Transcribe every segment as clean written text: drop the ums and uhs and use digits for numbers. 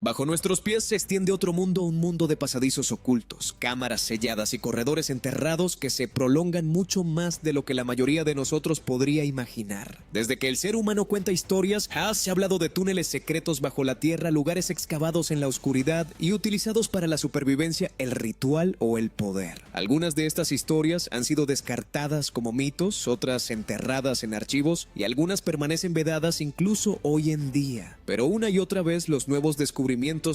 Bajo nuestros pies se extiende otro mundo, un mundo de pasadizos ocultos, cámaras selladas y corredores enterrados que se prolongan mucho más de lo que la mayoría de nosotros podría imaginar. Desde que el ser humano cuenta historias, se ha hablado de túneles secretos bajo la tierra, lugares excavados en la oscuridad y utilizados para la supervivencia, el ritual o el poder. Algunas de estas historias han sido descartadas como mitos, otras enterradas en archivos y algunas permanecen vedadas incluso hoy en día. Pero una y otra vez los nuevos descubrimientos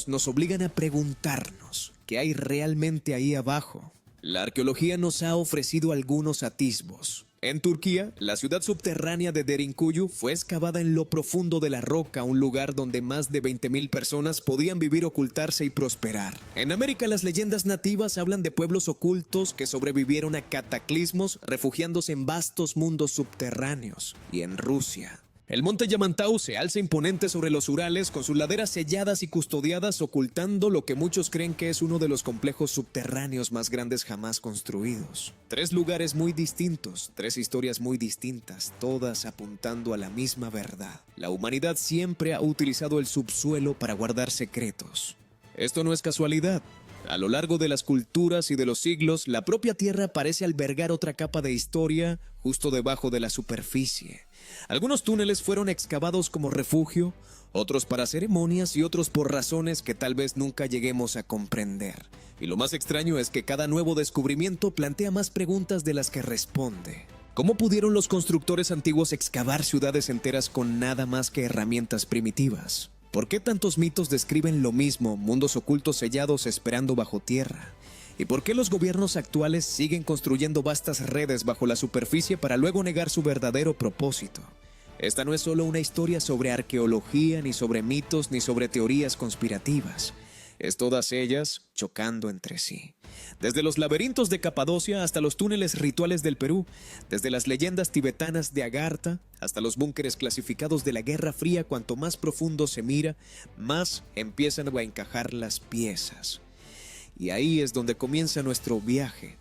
nos obligan a preguntarnos ¿qué hay realmente ahí abajo? La arqueología nos ha ofrecido algunos atisbos. En Turquía, la ciudad subterránea de Derinkuyu fue excavada en lo profundo de la roca, un lugar donde más de 20,000 personas podían vivir, ocultarse y prosperar. En América, las leyendas nativas hablan de pueblos ocultos que sobrevivieron a cataclismos, refugiándose en vastos mundos subterráneos. Y en Rusia, el monte Yamantau se alza imponente sobre los Urales con sus laderas selladas y custodiadas, ocultando lo que muchos creen que es uno de los complejos subterráneos más grandes jamás construidos. 3 lugares muy distintos, 3 historias muy distintas, todas apuntando a la misma verdad. La humanidad siempre ha utilizado el subsuelo para guardar secretos. Esto no es casualidad. A lo largo de las culturas y de los siglos, la propia Tierra parece albergar otra capa de historia justo debajo de la superficie. Algunos túneles fueron excavados como refugio, otros para ceremonias y otros por razones que tal vez nunca lleguemos a comprender. Y lo más extraño es que cada nuevo descubrimiento plantea más preguntas de las que responde. ¿Cómo pudieron los constructores antiguos excavar ciudades enteras con nada más que herramientas primitivas? ¿Por qué tantos mitos describen lo mismo, mundos ocultos sellados esperando bajo tierra? ¿Y por qué los gobiernos actuales siguen construyendo vastas redes bajo la superficie para luego negar su verdadero propósito? Esta no es solo una historia sobre arqueología, ni sobre mitos, ni sobre teorías conspirativas. Es todas ellas chocando entre sí. Desde los laberintos de Capadocia hasta los túneles rituales del Perú, desde las leyendas tibetanas de Agartha hasta los búnkeres clasificados de la Guerra Fría, cuanto más profundo se mira, más empiezan a encajar las piezas. Y ahí es donde comienza nuestro viaje.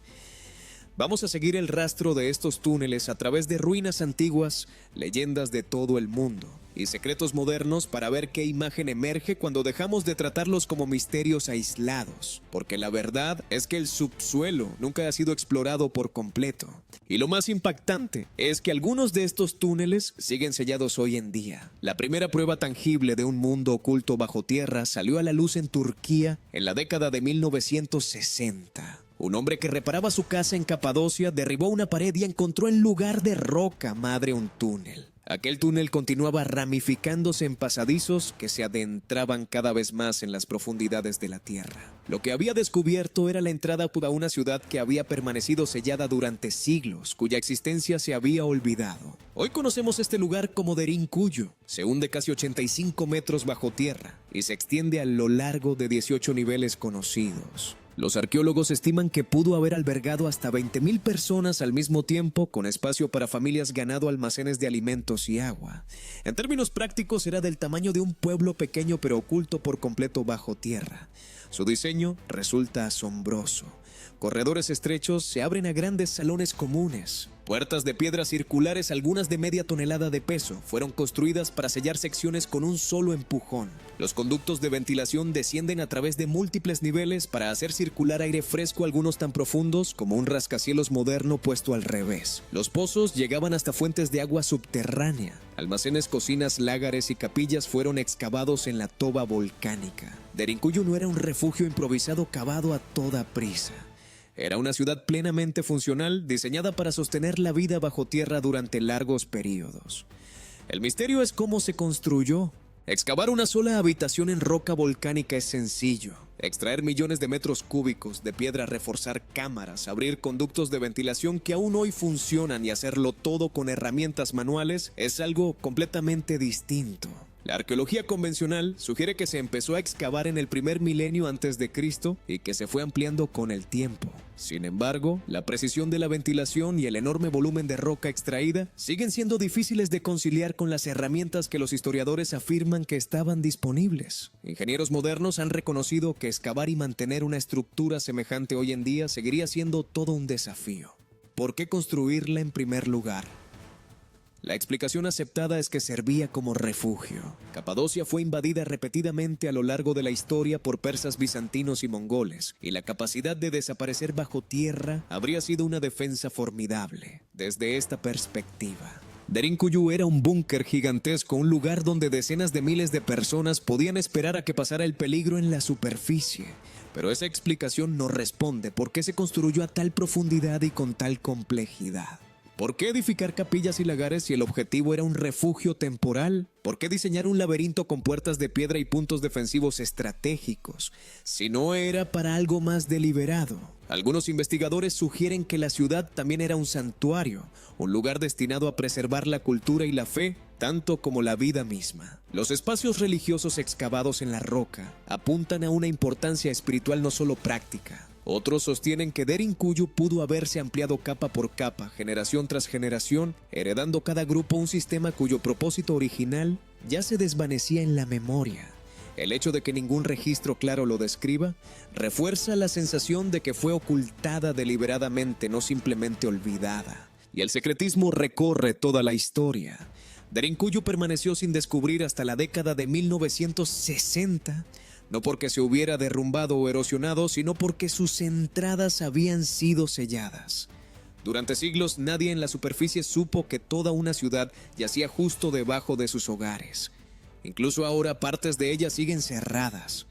Vamos a seguir el rastro de estos túneles a través de ruinas antiguas, leyendas de todo el mundo y secretos modernos para ver qué imagen emerge cuando dejamos de tratarlos como misterios aislados, porque la verdad es que el subsuelo nunca ha sido explorado por completo. Y lo más impactante es que algunos de estos túneles siguen sellados hoy en día. La primera prueba tangible de un mundo oculto bajo tierra salió a la luz en Turquía en la década de 1960. Un hombre que reparaba su casa en Capadocia derribó una pared y encontró en lugar de roca madre un túnel. Aquel túnel continuaba ramificándose en pasadizos que se adentraban cada vez más en las profundidades de la tierra. Lo que había descubierto era la entrada a una ciudad que había permanecido sellada durante siglos, cuya existencia se había olvidado. Hoy conocemos este lugar como Derinkuyu. Se hunde casi 85 metros bajo tierra y se extiende a lo largo de 18 niveles conocidos. Los arqueólogos estiman que pudo haber albergado hasta 20,000 personas al mismo tiempo, con espacio para familias, ganado, almacenes de alimentos y agua. En términos prácticos, era del tamaño de un pueblo pequeño pero oculto por completo bajo tierra. Su diseño resulta asombroso. Corredores estrechos se abren a grandes salones comunes. Puertas de piedra circulares, algunas de media tonelada de peso, fueron construidas para sellar secciones con un solo empujón. Los conductos de ventilación descienden a través de múltiples niveles para hacer circular aire fresco, algunos tan profundos como un rascacielos moderno puesto al revés. Los pozos llegaban hasta fuentes de agua subterránea. Almacenes, cocinas, lágares y capillas fueron excavados en la toba volcánica. Derinkuyu no era un refugio improvisado cavado a toda prisa. Era una ciudad plenamente funcional, diseñada para sostener la vida bajo tierra durante largos periodos. El misterio es cómo se construyó. Excavar una sola habitación en roca volcánica es sencillo. Extraer millones de metros cúbicos de piedra, reforzar cámaras, abrir conductos de ventilación que aún hoy funcionan y hacerlo todo con herramientas manuales es algo completamente distinto. La arqueología convencional sugiere que se empezó a excavar en el primer milenio antes de Cristo y que se fue ampliando con el tiempo. Sin embargo, la precisión de la ventilación y el enorme volumen de roca extraída siguen siendo difíciles de conciliar con las herramientas que los historiadores afirman que estaban disponibles. Ingenieros modernos han reconocido que excavar y mantener una estructura semejante hoy en día seguiría siendo todo un desafío. ¿Por qué construirla en primer lugar? La explicación aceptada es que servía como refugio. Capadocia fue invadida repetidamente a lo largo de la historia por persas bizantinos y mongoles, y la capacidad de desaparecer bajo tierra habría sido una defensa formidable. Desde esta perspectiva, Derinkuyu era un búnker gigantesco, un lugar donde decenas de miles de personas podían esperar a que pasara el peligro en la superficie. Pero esa explicación no responde por qué se construyó a tal profundidad y con tal complejidad. ¿Por qué edificar capillas y lagares si el objetivo era un refugio temporal? ¿Por qué diseñar un laberinto con puertas de piedra y puntos defensivos estratégicos si no era para algo más deliberado? Algunos investigadores sugieren que la ciudad también era un santuario, un lugar destinado a preservar la cultura y la fe, tanto como la vida misma. Los espacios religiosos excavados en la roca apuntan a una importancia espiritual no solo práctica. Otros sostienen que Derinkuyu pudo haberse ampliado capa por capa, generación tras generación, heredando cada grupo un sistema cuyo propósito original ya se desvanecía en la memoria. El hecho de que ningún registro claro lo describa refuerza la sensación de que fue ocultada deliberadamente, no simplemente olvidada. Y el secretismo recorre toda la historia. Derinkuyu permaneció sin descubrir hasta la década de 1960, no porque se hubiera derrumbado o erosionado, sino porque sus entradas habían sido selladas. Durante siglos nadie en la superficie supo que toda una ciudad yacía justo debajo de sus hogares. Incluso ahora partes de ellas siguen cerradas.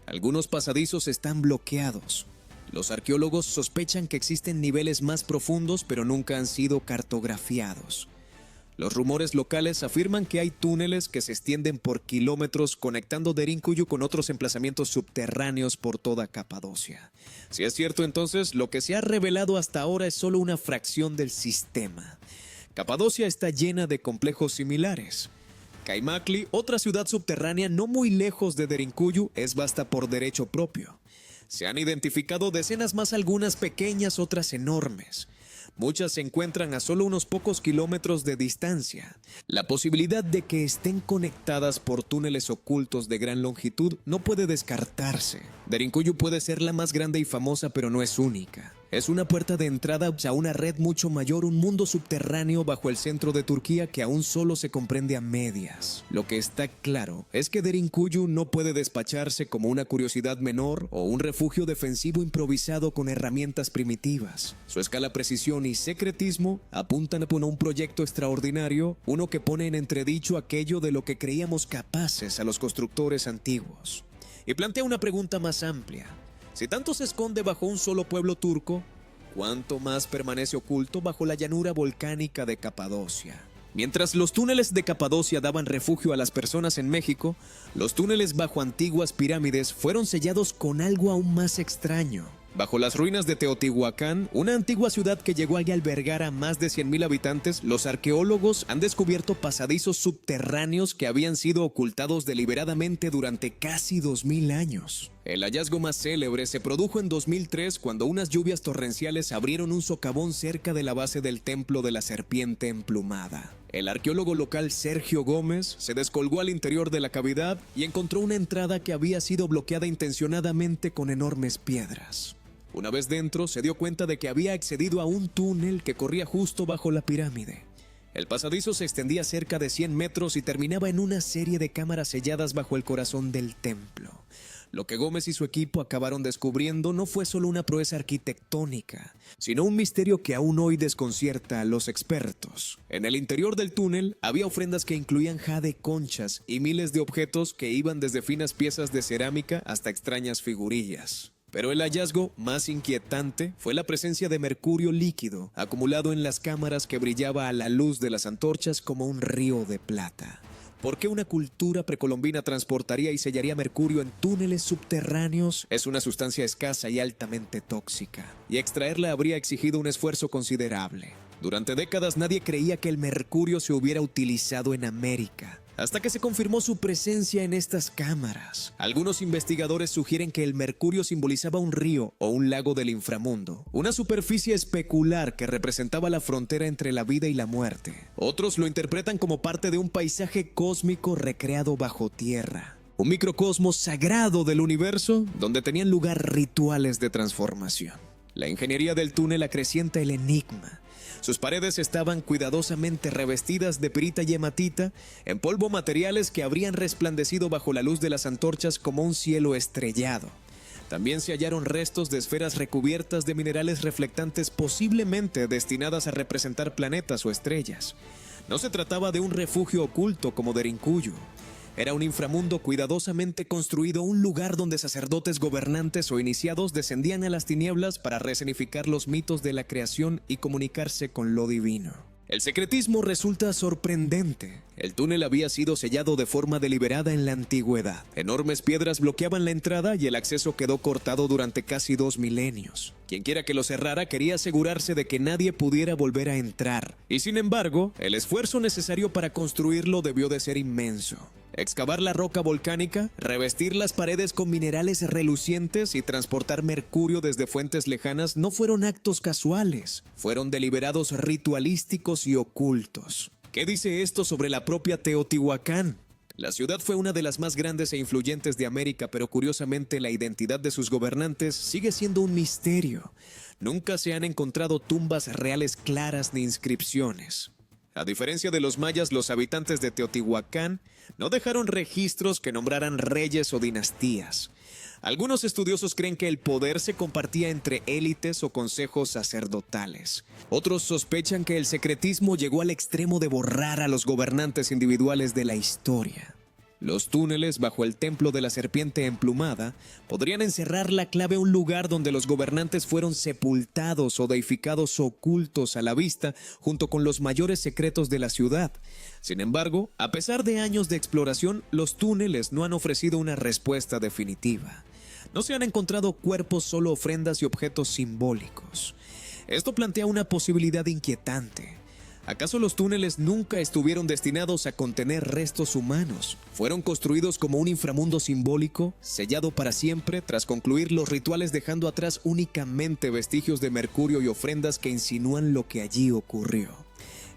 Algunos pasadizos están bloqueados. Los arqueólogos sospechan que existen niveles más profundos, pero nunca han sido cartografiados. Los rumores locales afirman que hay túneles que se extienden por kilómetros conectando Derinkuyu con otros emplazamientos subterráneos por toda Capadocia. Si es cierto, entonces, lo que se ha revelado hasta ahora es solo una fracción del sistema. Capadocia está llena de complejos similares. Kaimakli, otra ciudad subterránea no muy lejos de Derinkuyu, es vasta por derecho propio. Se han identificado decenas más, algunas pequeñas, otras enormes. Muchas se encuentran a solo unos pocos kilómetros de distancia. La posibilidad de que estén conectadas por túneles ocultos de gran longitud no puede descartarse. Derinkuyu puede ser la más grande y famosa, pero no es única. Es una puerta de entrada a una red mucho mayor, un mundo subterráneo bajo el centro de Turquía que aún solo se comprende a medias. Lo que está claro es que Derinkuyu no puede despacharse como una curiosidad menor o un refugio defensivo improvisado con herramientas primitivas. Su escala, precisión y secretismo apuntan a un proyecto extraordinario, uno que pone en entredicho aquello de lo que creíamos capaces a los constructores antiguos. Y plantea una pregunta más amplia. Si tanto se esconde bajo un solo pueblo turco, ¿cuánto más permanece oculto bajo la llanura volcánica de Capadocia? Mientras los túneles de Capadocia daban refugio a las personas en México, los túneles bajo antiguas pirámides fueron sellados con algo aún más extraño. Bajo las ruinas de Teotihuacán, una antigua ciudad que llegó a albergar a más de 100,000 habitantes, los arqueólogos han descubierto pasadizos subterráneos que habían sido ocultados deliberadamente durante casi 2000 años. El hallazgo más célebre se produjo en 2003 cuando unas lluvias torrenciales abrieron un socavón cerca de la base del templo de la serpiente emplumada. El arqueólogo local Sergio Gómez se descolgó al interior de la cavidad y encontró una entrada que había sido bloqueada intencionadamente con enormes piedras. Una vez dentro, se dio cuenta de que había accedido a un túnel que corría justo bajo la pirámide. El pasadizo se extendía cerca de 100 metros y terminaba en una serie de cámaras selladas bajo el corazón del templo. Lo que Gómez y su equipo acabaron descubriendo no fue solo una proeza arquitectónica, sino un misterio que aún hoy desconcierta a los expertos. En el interior del túnel había ofrendas que incluían jade, conchas y miles de objetos que iban desde finas piezas de cerámica hasta extrañas figurillas. Pero el hallazgo más inquietante fue la presencia de mercurio líquido acumulado en las cámaras que brillaba a la luz de las antorchas como un río de plata. ¿Por qué una cultura precolombina transportaría y sellaría mercurio en túneles subterráneos? Es una sustancia escasa y altamente tóxica, y extraerla habría exigido un esfuerzo considerable. Durante décadas nadie creía que el mercurio se hubiera utilizado en América, hasta que se confirmó su presencia en estas cámaras. Algunos investigadores sugieren que el mercurio simbolizaba un río o un lago del inframundo, una superficie especular que representaba la frontera entre la vida y la muerte. Otros lo interpretan como parte de un paisaje cósmico recreado bajo tierra, un microcosmos sagrado del universo donde tenían lugar rituales de transformación. La ingeniería del túnel acrecienta el enigma. Sus paredes estaban cuidadosamente revestidas de pirita y hematita, en polvo, materiales que habrían resplandecido bajo la luz de las antorchas como un cielo estrellado. También se hallaron restos de esferas recubiertas de minerales reflectantes, posiblemente destinadas a representar planetas o estrellas. No se trataba de un refugio oculto como Derinkuyu. Era un inframundo cuidadosamente construido, un lugar donde sacerdotes, gobernantes o iniciados descendían a las tinieblas para resenificar los mitos de la creación y comunicarse con lo divino. El secretismo resulta sorprendente. El túnel había sido sellado de forma deliberada en la antigüedad. Enormes piedras bloqueaban la entrada y el acceso quedó cortado durante casi 2 milenios. Quienquiera que lo cerrara quería asegurarse de que nadie pudiera volver a entrar. Y sin embargo, el esfuerzo necesario para construirlo debió de ser inmenso. Excavar la roca volcánica, revestir las paredes con minerales relucientes y transportar mercurio desde fuentes lejanas no fueron actos casuales, fueron deliberados ritualísticos y ocultos. ¿Qué dice esto sobre la propia Teotihuacán? La ciudad fue una de las más grandes e influyentes de América, pero curiosamente la identidad de sus gobernantes sigue siendo un misterio. Nunca se han encontrado tumbas reales claras ni inscripciones. A diferencia de los mayas, los habitantes de Teotihuacán no dejaron registros que nombraran reyes o dinastías. Algunos estudiosos creen que el poder se compartía entre élites o consejos sacerdotales. Otros sospechan que el secretismo llegó al extremo de borrar a los gobernantes individuales de la historia. Los túneles bajo el templo de la serpiente emplumada podrían encerrar la clave a un lugar donde los gobernantes fueron sepultados o deificados ocultos a la vista junto con los mayores secretos de la ciudad. Sin embargo, a pesar de años de exploración, los túneles no han ofrecido una respuesta definitiva. No se han encontrado cuerpos, solo ofrendas y objetos simbólicos. Esto plantea una posibilidad inquietante. ¿Acaso los túneles nunca estuvieron destinados a contener restos humanos? Fueron construidos como un inframundo simbólico, sellado para siempre tras concluir los rituales, dejando atrás únicamente vestigios de mercurio y ofrendas que insinúan lo que allí ocurrió.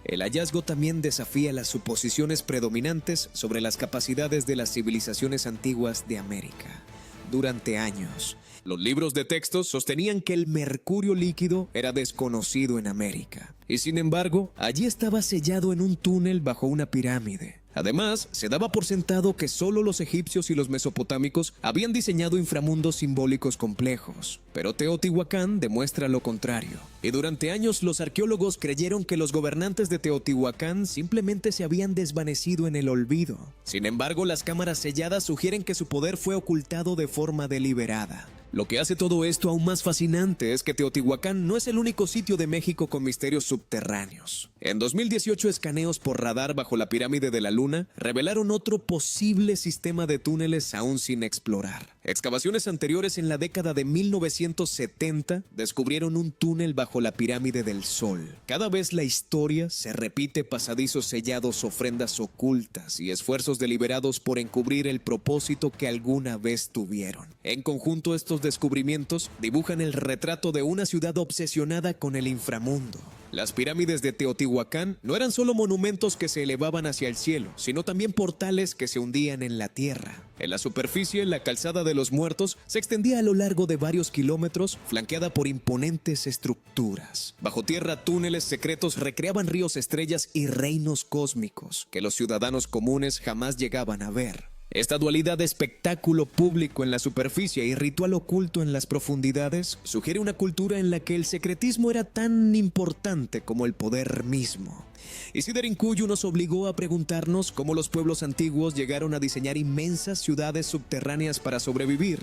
El hallazgo también desafía las suposiciones predominantes sobre las capacidades de las civilizaciones antiguas de América. Durante años, los libros de textos sostenían que el mercurio líquido era desconocido en América. Y sin embargo, allí estaba sellado en un túnel bajo una pirámide. Además, se daba por sentado que solo los egipcios y los mesopotámicos habían diseñado inframundos simbólicos complejos. Pero Teotihuacán demuestra lo contrario. Y durante años los arqueólogos creyeron que los gobernantes de Teotihuacán simplemente se habían desvanecido en el olvido. Sin embargo, las cámaras selladas sugieren que su poder fue ocultado de forma deliberada. Lo que hace todo esto aún más fascinante es que Teotihuacán no es el único sitio de México con misterios subterráneos. En 2018, escaneos por radar bajo la pirámide de la Luna revelaron otro posible sistema de túneles aún sin explorar. Excavaciones anteriores en la década de 1970 descubrieron un túnel bajo la pirámide del Sol. Cada vez la historia se repite: pasadizos sellados, ofrendas ocultas y esfuerzos deliberados por encubrir el propósito que alguna vez tuvieron. En conjunto, estos descubrimientos dibujan el retrato de una ciudad obsesionada con el inframundo. Las pirámides de Teotihuacán no eran solo monumentos que se elevaban hacia el cielo, sino también portales que se hundían en la tierra. En la superficie, la calzada de los muertos se extendía a lo largo de varios kilómetros, flanqueada por imponentes estructuras. Bajo tierra, túneles secretos recreaban ríos, estrellas y reinos cósmicos que los ciudadanos comunes jamás llegaban a ver. Esta dualidad de espectáculo público en la superficie y ritual oculto en las profundidades sugiere una cultura en la que el secretismo era tan importante como el poder mismo. Y si Derinkuyu nos obligó a preguntarnos cómo los pueblos antiguos llegaron a diseñar inmensas ciudades subterráneas para sobrevivir,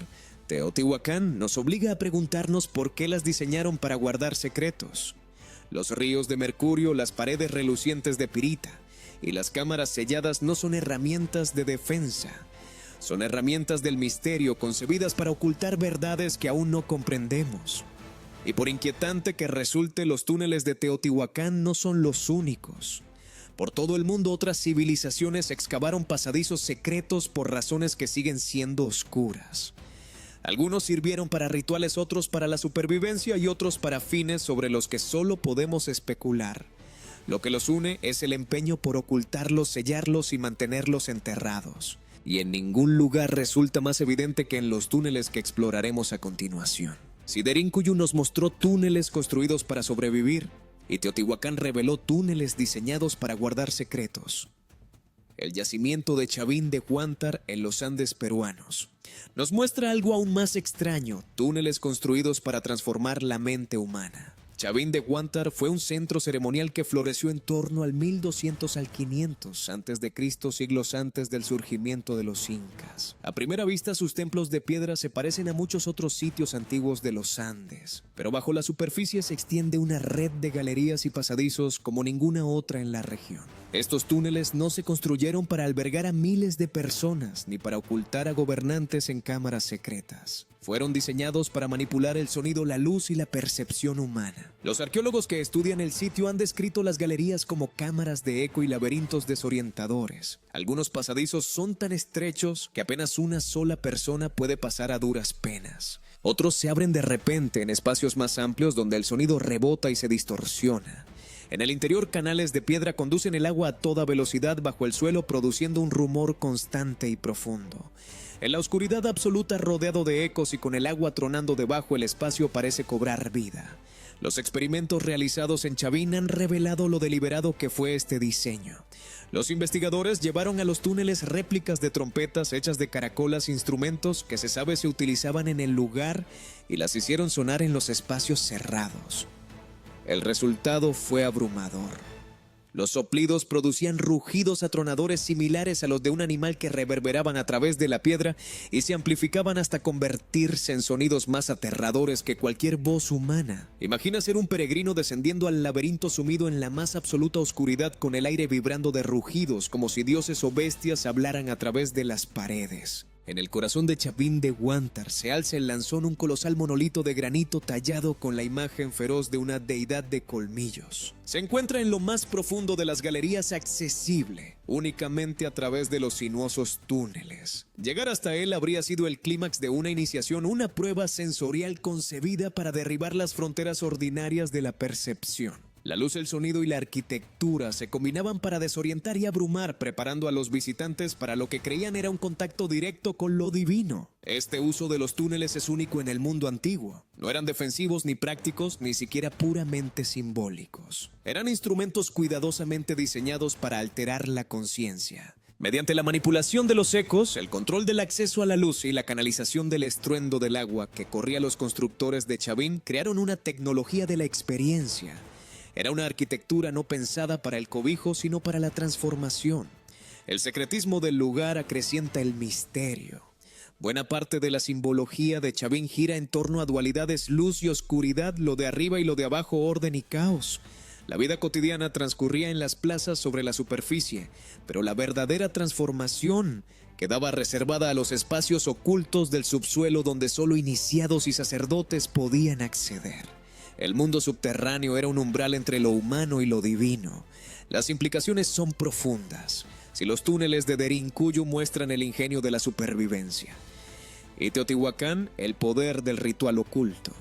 Teotihuacán nos obliga a preguntarnos por qué las diseñaron para guardar secretos. Los ríos de mercurio, las paredes relucientes de pirita y las cámaras selladas no son herramientas de defensa. Son herramientas del misterio concebidas para ocultar verdades que aún no comprendemos. Y por inquietante que resulte, los túneles de Teotihuacán no son los únicos. Por todo el mundo, otras civilizaciones excavaron pasadizos secretos por razones que siguen siendo oscuras. Algunos sirvieron para rituales, otros para la supervivencia y otros para fines sobre los que solo podemos especular. Lo que los une es el empeño por ocultarlos, sellarlos y mantenerlos enterrados. Y en ningún lugar resulta más evidente que en los túneles que exploraremos a continuación. Derinkuyu nos mostró túneles construidos para sobrevivir, y Teotihuacán reveló túneles diseñados para guardar secretos. El yacimiento de Chavín de Huántar en los Andes peruanos nos muestra algo aún más extraño: túneles construidos para transformar la mente humana. Chavín de Huántar fue un centro ceremonial que floreció en torno al 1200 al 500 a.C., siglos antes del surgimiento de los incas. A primera vista, sus templos de piedra se parecen a muchos otros sitios antiguos de los Andes, pero bajo la superficie se extiende una red de galerías y pasadizos como ninguna otra en la región. Estos túneles no se construyeron para albergar a miles de personas ni para ocultar a gobernantes en cámaras secretas. Fueron diseñados para manipular el sonido, la luz y la percepción humana. Los arqueólogos que estudian el sitio han descrito las galerías como cámaras de eco y laberintos desorientadores. Algunos pasadizos son tan estrechos que apenas una sola persona puede pasar a duras penas. Otros se abren de repente en espacios más amplios donde el sonido rebota y se distorsiona. En el interior, canales de piedra conducen el agua a toda velocidad bajo el suelo, produciendo un rumor constante y profundo. En la oscuridad absoluta, rodeado de ecos y con el agua tronando debajo, el espacio parece cobrar vida. Los experimentos realizados en Chavín han revelado lo deliberado que fue este diseño. Los investigadores llevaron a los túneles réplicas de trompetas hechas de caracolas, instrumentos que se sabe se utilizaban en el lugar, y las hicieron sonar en los espacios cerrados. El resultado fue abrumador. Los soplidos producían rugidos atronadores similares a los de un animal que reverberaban a través de la piedra y se amplificaban hasta convertirse en sonidos más aterradores que cualquier voz humana. Imagina ser un peregrino descendiendo al laberinto sumido en la más absoluta oscuridad, con el aire vibrando de rugidos como si dioses o bestias hablaran a través de las paredes. En el corazón de Chavín de Huántar se alza el lanzón, un colosal monolito de granito tallado con la imagen feroz de una deidad de colmillos. Se encuentra en lo más profundo de las galerías, accesible únicamente a través de los sinuosos túneles. Llegar hasta él habría sido el clímax de una iniciación, una prueba sensorial concebida para derribar las fronteras ordinarias de la percepción. La luz, el sonido y la arquitectura se combinaban para desorientar y abrumar, preparando a los visitantes para lo que creían era un contacto directo con lo divino. Este uso de los túneles es único en el mundo antiguo. No eran defensivos ni prácticos, ni siquiera puramente simbólicos. Eran instrumentos cuidadosamente diseñados para alterar la conciencia. Mediante la manipulación de los ecos, el control del acceso a la luz y la canalización del estruendo del agua que corría, los constructores de Chavín crearon una tecnología de la experiencia. Era una arquitectura no pensada para el cobijo, sino para la transformación. El secretismo del lugar acrecienta el misterio. Buena parte de la simbología de Chavín gira en torno a dualidades: luz y oscuridad, lo de arriba y lo de abajo, orden y caos. La vida cotidiana transcurría en las plazas sobre la superficie, pero la verdadera transformación quedaba reservada a los espacios ocultos del subsuelo, donde solo iniciados y sacerdotes podían acceder. El mundo subterráneo era un umbral entre lo humano y lo divino. Las implicaciones son profundas. Si los túneles de Derinkuyu muestran el ingenio de la supervivencia, y Teotihuacán el poder del ritual oculto,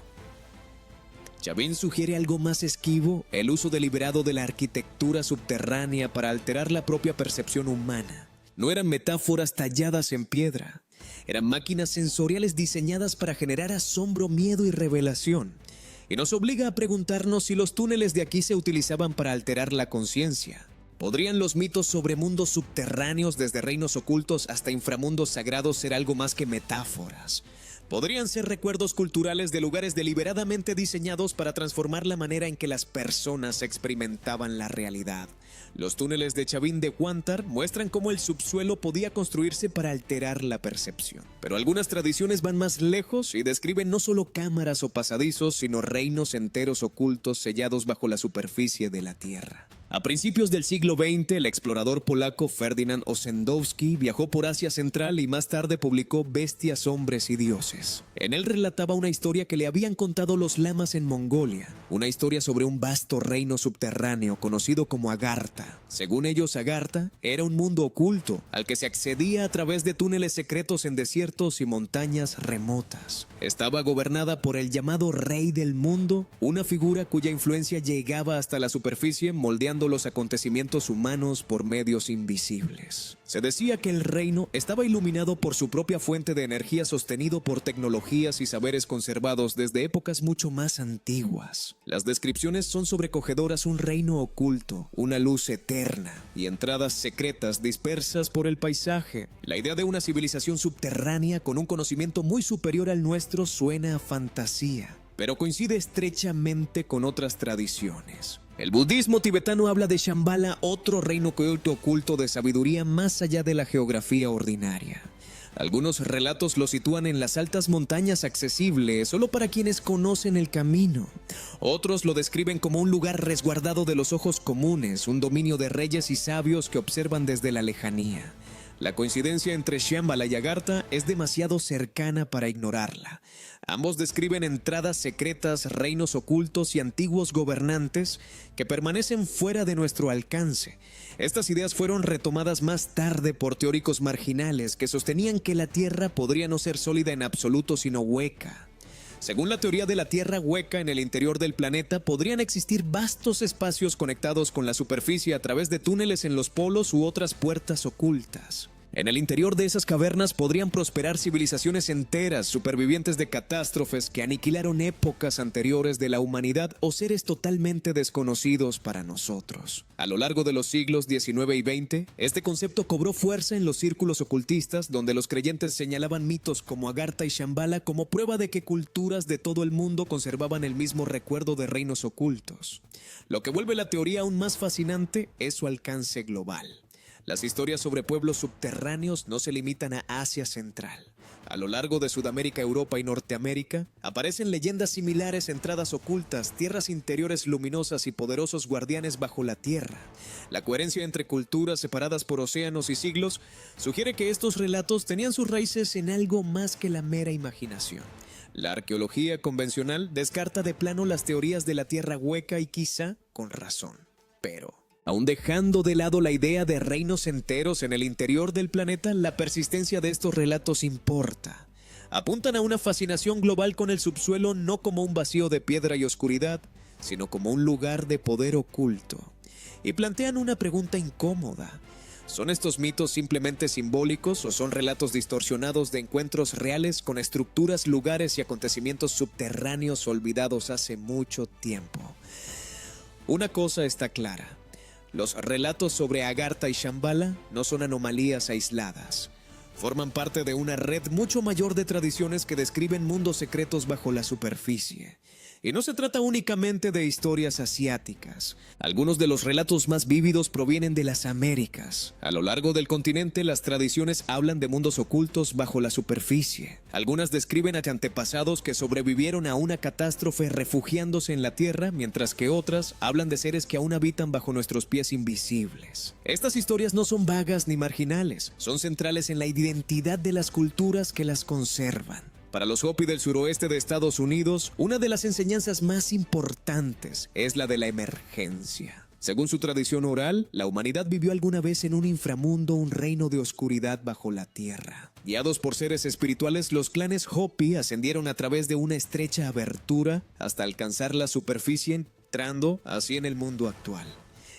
Chavín sugiere algo más esquivo: el uso deliberado de la arquitectura subterránea para alterar la propia percepción humana. No eran metáforas talladas en piedra, eran máquinas sensoriales diseñadas para generar asombro, miedo y revelación. Y nos obliga a preguntarnos si los túneles de aquí se utilizaban para alterar la conciencia. ¿Podrían los mitos sobre mundos subterráneos, desde reinos ocultos hasta inframundos sagrados, ser algo más que metáforas? ¿Podrían ser recuerdos culturales de lugares deliberadamente diseñados para transformar la manera en que las personas experimentaban la realidad? Los túneles de Chavín de Huántar muestran cómo el subsuelo podía construirse para alterar la percepción. Pero algunas tradiciones van más lejos y describen no solo cámaras o pasadizos, sino reinos enteros ocultos sellados bajo la superficie de la tierra. A principios del siglo XX, el explorador polaco Ferdynand Ossendowski viajó por Asia Central y más tarde publicó Bestias, Hombres y Dioses. En él relataba una historia que le habían contado los lamas en Mongolia, una historia sobre un vasto reino subterráneo conocido como Agartha. Según ellos, Agartha era un mundo oculto al que se accedía a través de túneles secretos en desiertos y montañas remotas. Estaba gobernada por el llamado Rey del Mundo, una figura cuya influencia llegaba hasta la superficie, moldeando los acontecimientos humanos por medios invisibles. Se decía que el reino estaba iluminado por su propia fuente de energía, sostenido por tecnología tecnologías y saberes conservados desde épocas mucho más antiguas. Las descripciones son sobrecogedoras: un reino oculto, una luz eterna y entradas secretas dispersas por el paisaje. La idea de una civilización subterránea con un conocimiento muy superior al nuestro suena a fantasía, pero coincide estrechamente con otras tradiciones. El budismo tibetano habla de Shambhala, otro reino oculto de sabiduría más allá de la geografía ordinaria. Algunos relatos lo sitúan en las altas montañas accesibles solo para quienes conocen el camino. Otros lo describen como un lugar resguardado de los ojos comunes, un dominio de reyes y sabios que observan desde la lejanía. La coincidencia entre Shambhala y Agartha es demasiado cercana para ignorarla. Ambos describen entradas secretas, reinos ocultos y antiguos gobernantes que permanecen fuera de nuestro alcance. Estas ideas fueron retomadas más tarde por teóricos marginales que sostenían que la Tierra podría no ser sólida en absoluto sino hueca. Según la teoría de la Tierra hueca, en el interior del planeta podrían existir vastos espacios conectados con la superficie a través de túneles en los polos u otras puertas ocultas. En el interior de esas cavernas podrían prosperar civilizaciones enteras, supervivientes de catástrofes que aniquilaron épocas anteriores de la humanidad o seres totalmente desconocidos para nosotros. A lo largo de los siglos XIX y XX, este concepto cobró fuerza en los círculos ocultistas, donde los creyentes señalaban mitos como Agartha y Shambhala como prueba de que culturas de todo el mundo conservaban el mismo recuerdo de reinos ocultos. Lo que vuelve la teoría aún más fascinante es su alcance global. Las historias sobre pueblos subterráneos no se limitan a Asia Central. A lo largo de Sudamérica, Europa y Norteamérica, aparecen leyendas similares: entradas ocultas, tierras interiores luminosas y poderosos guardianes bajo la tierra. La coherencia entre culturas separadas por océanos y siglos sugiere que estos relatos tenían sus raíces en algo más que la mera imaginación. La arqueología convencional descarta de plano las teorías de la tierra hueca y quizá con razón. Pero aún dejando de lado la idea de reinos enteros en el interior del planeta, la persistencia de estos relatos importa. Apuntan a una fascinación global con el subsuelo, no como un vacío de piedra y oscuridad, sino como un lugar de poder oculto. Y plantean una pregunta incómoda: ¿son estos mitos simplemente simbólicos o son relatos distorsionados de encuentros reales con estructuras, lugares y acontecimientos subterráneos olvidados hace mucho tiempo? Una cosa está clara: los relatos sobre Agartha y Shambhala no son anomalías aisladas. Forman parte de una red mucho mayor de tradiciones que describen mundos secretos bajo la superficie. Y no se trata únicamente de historias asiáticas. Algunos de los relatos más vívidos provienen de las Américas. A lo largo del continente, las tradiciones hablan de mundos ocultos bajo la superficie. Algunas describen a antepasados que sobrevivieron a una catástrofe refugiándose en la tierra, mientras que otras hablan de seres que aún habitan bajo nuestros pies invisibles. Estas historias no son vagas ni marginales, son centrales en la identidad de las culturas que las conservan. Para los Hopi del suroeste de Estados Unidos, una de las enseñanzas más importantes es la de la emergencia. Según su tradición oral, la humanidad vivió alguna vez en un inframundo, un reino de oscuridad bajo la tierra. Guiados por seres espirituales, los clanes Hopi ascendieron a través de una estrecha abertura hasta alcanzar la superficie, entrando así en el mundo actual.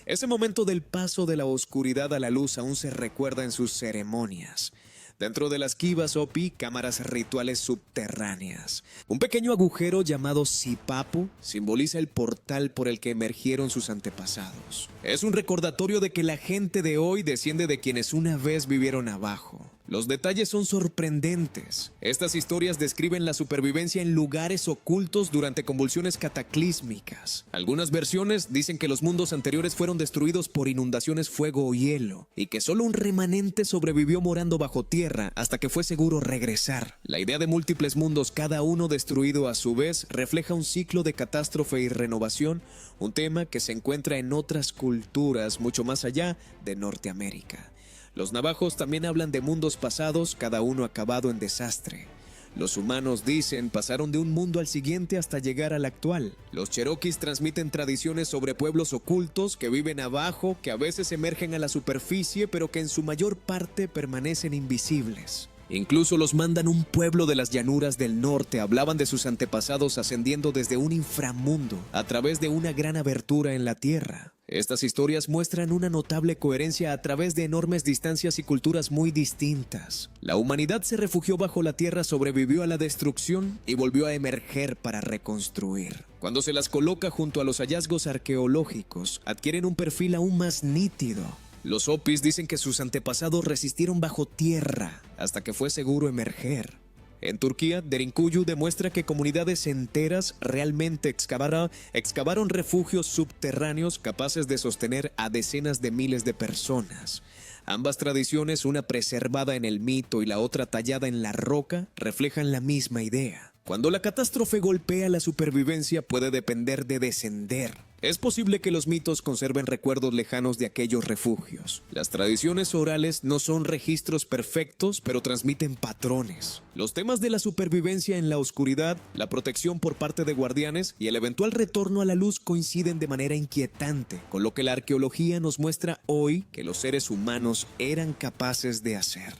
Ese momento del paso de la oscuridad a la luz aún se recuerda en sus ceremonias. Dentro de las kivas Hopi, cámaras rituales subterráneas. Un pequeño agujero llamado Sipapu simboliza el portal por el que emergieron sus antepasados. Es un recordatorio de que la gente de hoy desciende de quienes una vez vivieron abajo. Los detalles son sorprendentes. Estas historias describen la supervivencia en lugares ocultos durante convulsiones cataclísmicas. Algunas versiones dicen que los mundos anteriores fueron destruidos por inundaciones, fuego o hielo, y que solo un remanente sobrevivió morando bajo tierra hasta que fue seguro regresar. La idea de múltiples mundos, cada uno destruido a su vez, refleja un ciclo de catástrofe y renovación, un tema que se encuentra en otras culturas mucho más allá de Norteamérica. Los navajos también hablan de mundos pasados, cada uno acabado en desastre. Los humanos, dicen, pasaron de un mundo al siguiente hasta llegar al actual. Los cherokees transmiten tradiciones sobre pueblos ocultos que viven abajo, que a veces emergen a la superficie, pero que en su mayor parte permanecen invisibles. Incluso los mandan a un pueblo de las llanuras del norte. Hablaban de sus antepasados ascendiendo desde un inframundo a través de una gran abertura en la tierra. Estas historias muestran una notable coherencia a través de enormes distancias y culturas muy distintas. La humanidad se refugió bajo la tierra, sobrevivió a la destrucción y volvió a emerger para reconstruir. Cuando se las coloca junto a los hallazgos arqueológicos, adquieren un perfil aún más nítido. Los Hopis dicen que sus antepasados resistieron bajo tierra hasta que fue seguro emerger. En Turquía, Derinkuyu demuestra que comunidades enteras realmente excavaron refugios subterráneos capaces de sostener a decenas de miles de personas. Ambas tradiciones, una preservada en el mito y la otra tallada en la roca, reflejan la misma idea. Cuando la catástrofe golpea, la supervivencia puede depender de descender. Es posible que los mitos conserven recuerdos lejanos de aquellos refugios. Las tradiciones orales no son registros perfectos, pero transmiten patrones. Los temas de la supervivencia en la oscuridad, la protección por parte de guardianes y el eventual retorno a la luz coinciden de manera inquietante, con lo que la arqueología nos muestra hoy que los seres humanos eran capaces de hacer.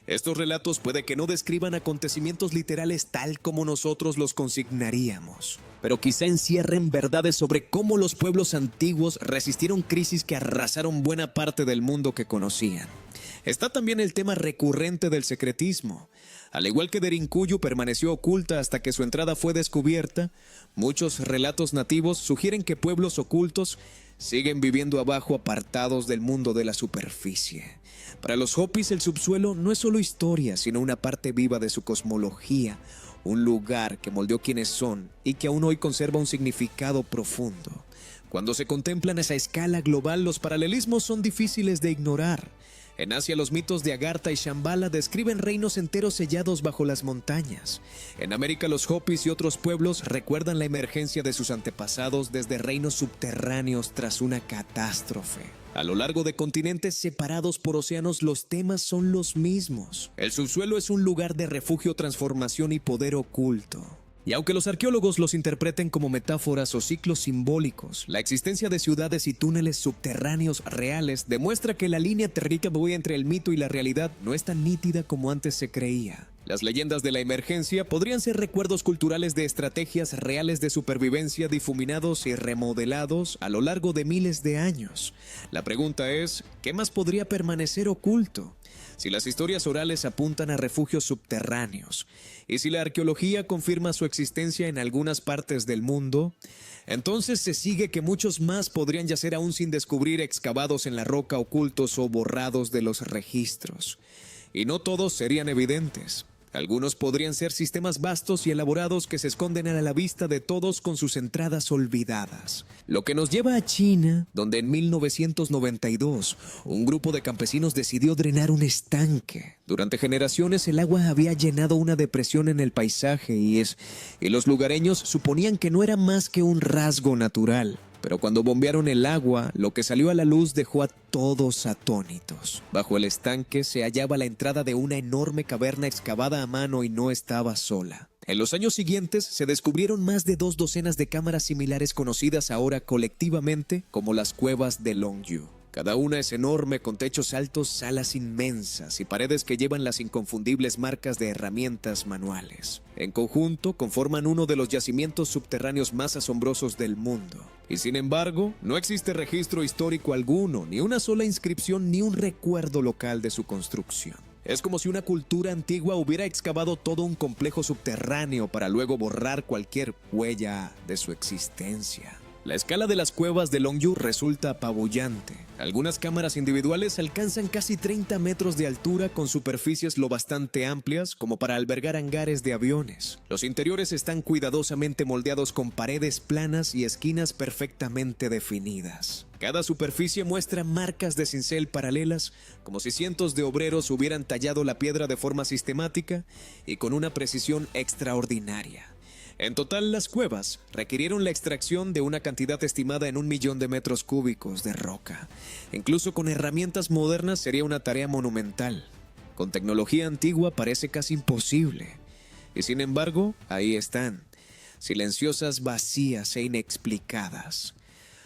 Estos relatos puede que no describan acontecimientos literales tal como nosotros los consignaríamos, pero quizá encierren verdades sobre cómo los pueblos antiguos resistieron crisis que arrasaron buena parte del mundo que conocían. Está también el tema recurrente del secretismo. Al igual que Derinkuyu permaneció oculta hasta que su entrada fue descubierta, muchos relatos nativos sugieren que pueblos ocultos siguen viviendo abajo, apartados del mundo de la superficie. Para los Hopis, el subsuelo no es solo historia, sino una parte viva de su cosmología, un lugar que moldeó quienes son y que aún hoy conserva un significado profundo. Cuando se contemplan a esa escala global, los paralelismos son difíciles de ignorar. En Asia, los mitos de Agartha y Shambhala describen reinos enteros sellados bajo las montañas. En América, los Hopis y otros pueblos recuerdan la emergencia de sus antepasados desde reinos subterráneos tras una catástrofe. A lo largo de continentes separados por océanos, los temas son los mismos. El subsuelo es un lugar de refugio, transformación y poder oculto. Y aunque los arqueólogos los interpreten como metáforas o ciclos simbólicos, la existencia de ciudades y túneles subterráneos reales demuestra que la línea térrica entre el mito y la realidad no es tan nítida como antes se creía. Las leyendas de la emergencia podrían ser recuerdos culturales de estrategias reales de supervivencia difuminados y remodelados a lo largo de miles de años. La pregunta es, ¿qué más podría permanecer oculto? Si las historias orales apuntan a refugios subterráneos, y si la arqueología confirma su existencia en algunas partes del mundo, entonces se sigue que muchos más podrían yacer aún sin descubrir, excavados en la roca, ocultos o borrados de los registros. Y no todos serían evidentes. Algunos podrían ser sistemas vastos y elaborados que se esconden a la vista de todos con sus entradas olvidadas. Lo que nos lleva a China, donde en 1992 un grupo de campesinos decidió drenar un estanque. Durante generaciones el agua había llenado una depresión en el paisaje y los lugareños suponían que no era más que un rasgo natural. Pero cuando bombearon el agua, lo que salió a la luz dejó a todos atónitos. Bajo el estanque se hallaba la entrada de una enorme caverna excavada a mano y no estaba sola. En los años siguientes se descubrieron más de 2 docenas de cámaras similares conocidas ahora colectivamente como las cuevas de Longyu. Cada una es enorme, con techos altos, salas inmensas y paredes que llevan las inconfundibles marcas de herramientas manuales. En conjunto, conforman uno de los yacimientos subterráneos más asombrosos del mundo. Y sin embargo, no existe registro histórico alguno, ni una sola inscripción, ni un recuerdo local de su construcción. Es como si una cultura antigua hubiera excavado todo un complejo subterráneo para luego borrar cualquier huella de su existencia. La escala de las cuevas de Longyu resulta apabullante. Algunas cámaras individuales alcanzan casi 30 metros de altura, con superficies lo bastante amplias como para albergar hangares de aviones. Los interiores están cuidadosamente moldeados con paredes planas y esquinas perfectamente definidas. Cada superficie muestra marcas de cincel paralelas, como si cientos de obreros hubieran tallado la piedra de forma sistemática y con una precisión extraordinaria. En total, las cuevas requirieron la extracción de una cantidad estimada en 1 millón de metros cúbicos de roca. Incluso con herramientas modernas sería una tarea monumental. Con tecnología antigua parece casi imposible. Y sin embargo, ahí están, silenciosas, vacías e inexplicadas.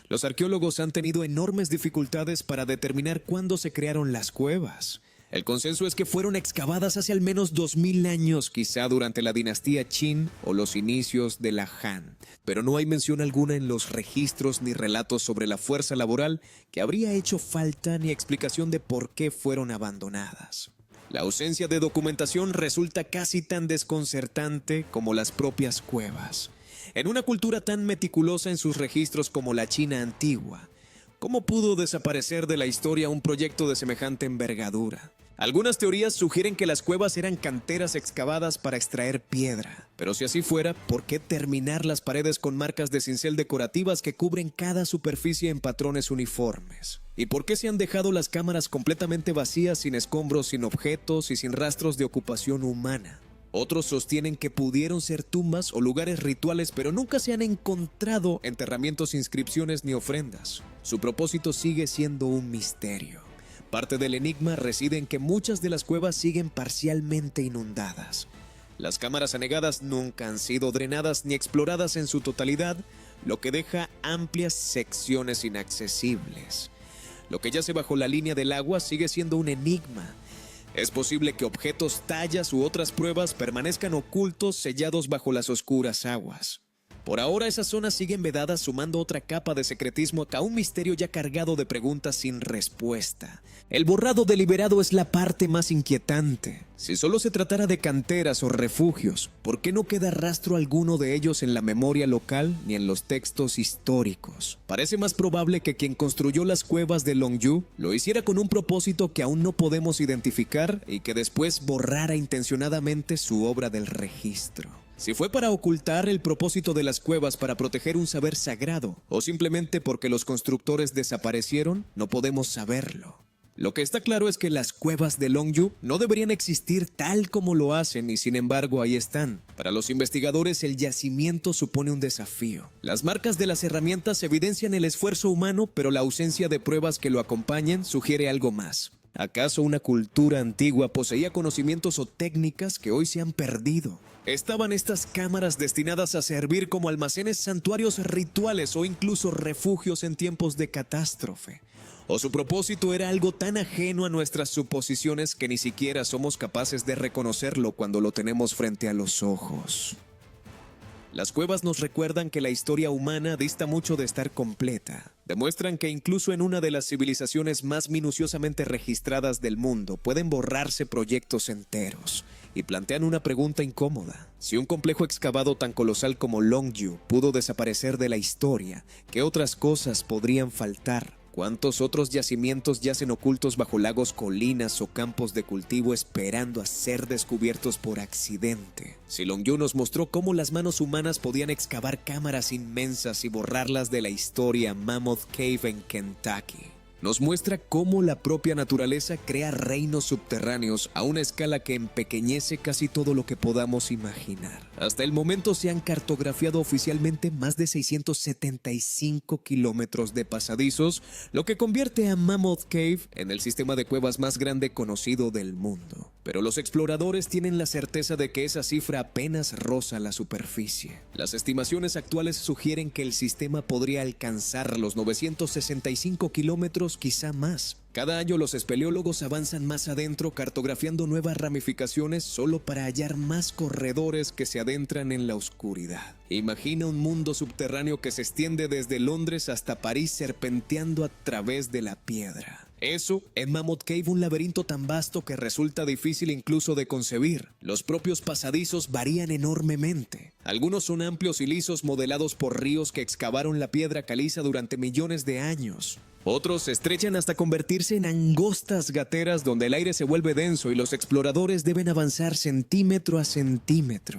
Los arqueólogos han tenido enormes dificultades para determinar cuándo se crearon las cuevas. El consenso es que fueron excavadas hace al menos 2000 años, quizá durante la dinastía Qin o los inicios de la Han, pero no hay mención alguna en los registros ni relatos sobre la fuerza laboral que habría hecho falta ni explicación de por qué fueron abandonadas. La ausencia de documentación resulta casi tan desconcertante como las propias cuevas. En una cultura tan meticulosa en sus registros como la China antigua, ¿cómo pudo desaparecer de la historia un proyecto de semejante envergadura? Algunas teorías sugieren que las cuevas eran canteras excavadas para extraer piedra, pero si así fuera, ¿por qué terminar las paredes con marcas de cincel decorativas que cubren cada superficie en patrones uniformes? ¿Y por qué se han dejado las cámaras completamente vacías, sin escombros, sin objetos y sin rastros de ocupación humana? Otros sostienen que pudieron ser tumbas o lugares rituales, pero nunca se han encontrado enterramientos, inscripciones ni ofrendas. Su propósito sigue siendo un misterio. Parte del enigma reside en que muchas de las cuevas siguen parcialmente inundadas. Las cámaras anegadas nunca han sido drenadas ni exploradas en su totalidad, lo que deja amplias secciones inaccesibles. Lo que yace bajo la línea del agua sigue siendo un enigma. Es posible que objetos, tallas u otras pruebas permanezcan ocultos, sellados bajo las oscuras aguas. Por ahora esas zonas siguen vedadas, sumando otra capa de secretismo a un misterio ya cargado de preguntas sin respuesta. El borrado deliberado es la parte más inquietante. Si solo se tratara de canteras o refugios, ¿por qué no queda rastro alguno de ellos en la memoria local ni en los textos históricos? Parece más probable que quien construyó las cuevas de Longyu lo hiciera con un propósito que aún no podemos identificar y que después borrara intencionadamente su obra del registro. Si fue para ocultar el propósito de las cuevas para proteger un saber sagrado, o simplemente porque los constructores desaparecieron, no podemos saberlo. Lo que está claro es que las cuevas de Longyu no deberían existir tal como lo hacen y sin embargo ahí están. Para los investigadores el yacimiento supone un desafío. Las marcas de las herramientas evidencian el esfuerzo humano, pero la ausencia de pruebas que lo acompañen sugiere algo más. ¿Acaso una cultura antigua poseía conocimientos o técnicas que hoy se han perdido? ¿Estaban estas cámaras destinadas a servir como almacenes, santuarios rituales o incluso refugios en tiempos de catástrofe? ¿O su propósito era algo tan ajeno a nuestras suposiciones que ni siquiera somos capaces de reconocerlo cuando lo tenemos frente a los ojos? Las cuevas nos recuerdan que la historia humana dista mucho de estar completa. Demuestran que incluso en una de las civilizaciones más minuciosamente registradas del mundo pueden borrarse proyectos enteros. Y plantean una pregunta incómoda. Si un complejo excavado tan colosal como Longyu pudo desaparecer de la historia, ¿qué otras cosas podrían faltar? ¿Cuántos otros yacimientos yacen ocultos bajo lagos, colinas o campos de cultivo esperando a ser descubiertos por accidente? Si Longyu nos mostró cómo las manos humanas podían excavar cámaras inmensas y borrarlas de la historia, Mammoth Cave en Kentucky nos muestra cómo la propia naturaleza crea reinos subterráneos a una escala que empequeñece casi todo lo que podamos imaginar. Hasta el momento se han cartografiado oficialmente más de 675 kilómetros de pasadizos, lo que convierte a Mammoth Cave en el sistema de cuevas más grande conocido del mundo. Pero los exploradores tienen la certeza de que esa cifra apenas roza la superficie. Las estimaciones actuales sugieren que el sistema podría alcanzar los 965 kilómetros, quizá más. Cada año los espeleólogos avanzan más adentro, cartografiando nuevas ramificaciones solo para hallar más corredores que se adentran en la oscuridad. Imagina un mundo subterráneo que se extiende desde Londres hasta París, serpenteando a través de la piedra. Eso, en Mammoth Cave, un laberinto tan vasto que resulta difícil incluso de concebir. Los propios pasadizos varían enormemente. Algunos son amplios y lisos, modelados por ríos que excavaron la piedra caliza durante millones de años. Otros se estrechan hasta convertirse en angostas gateras donde el aire se vuelve denso y los exploradores deben avanzar centímetro a centímetro.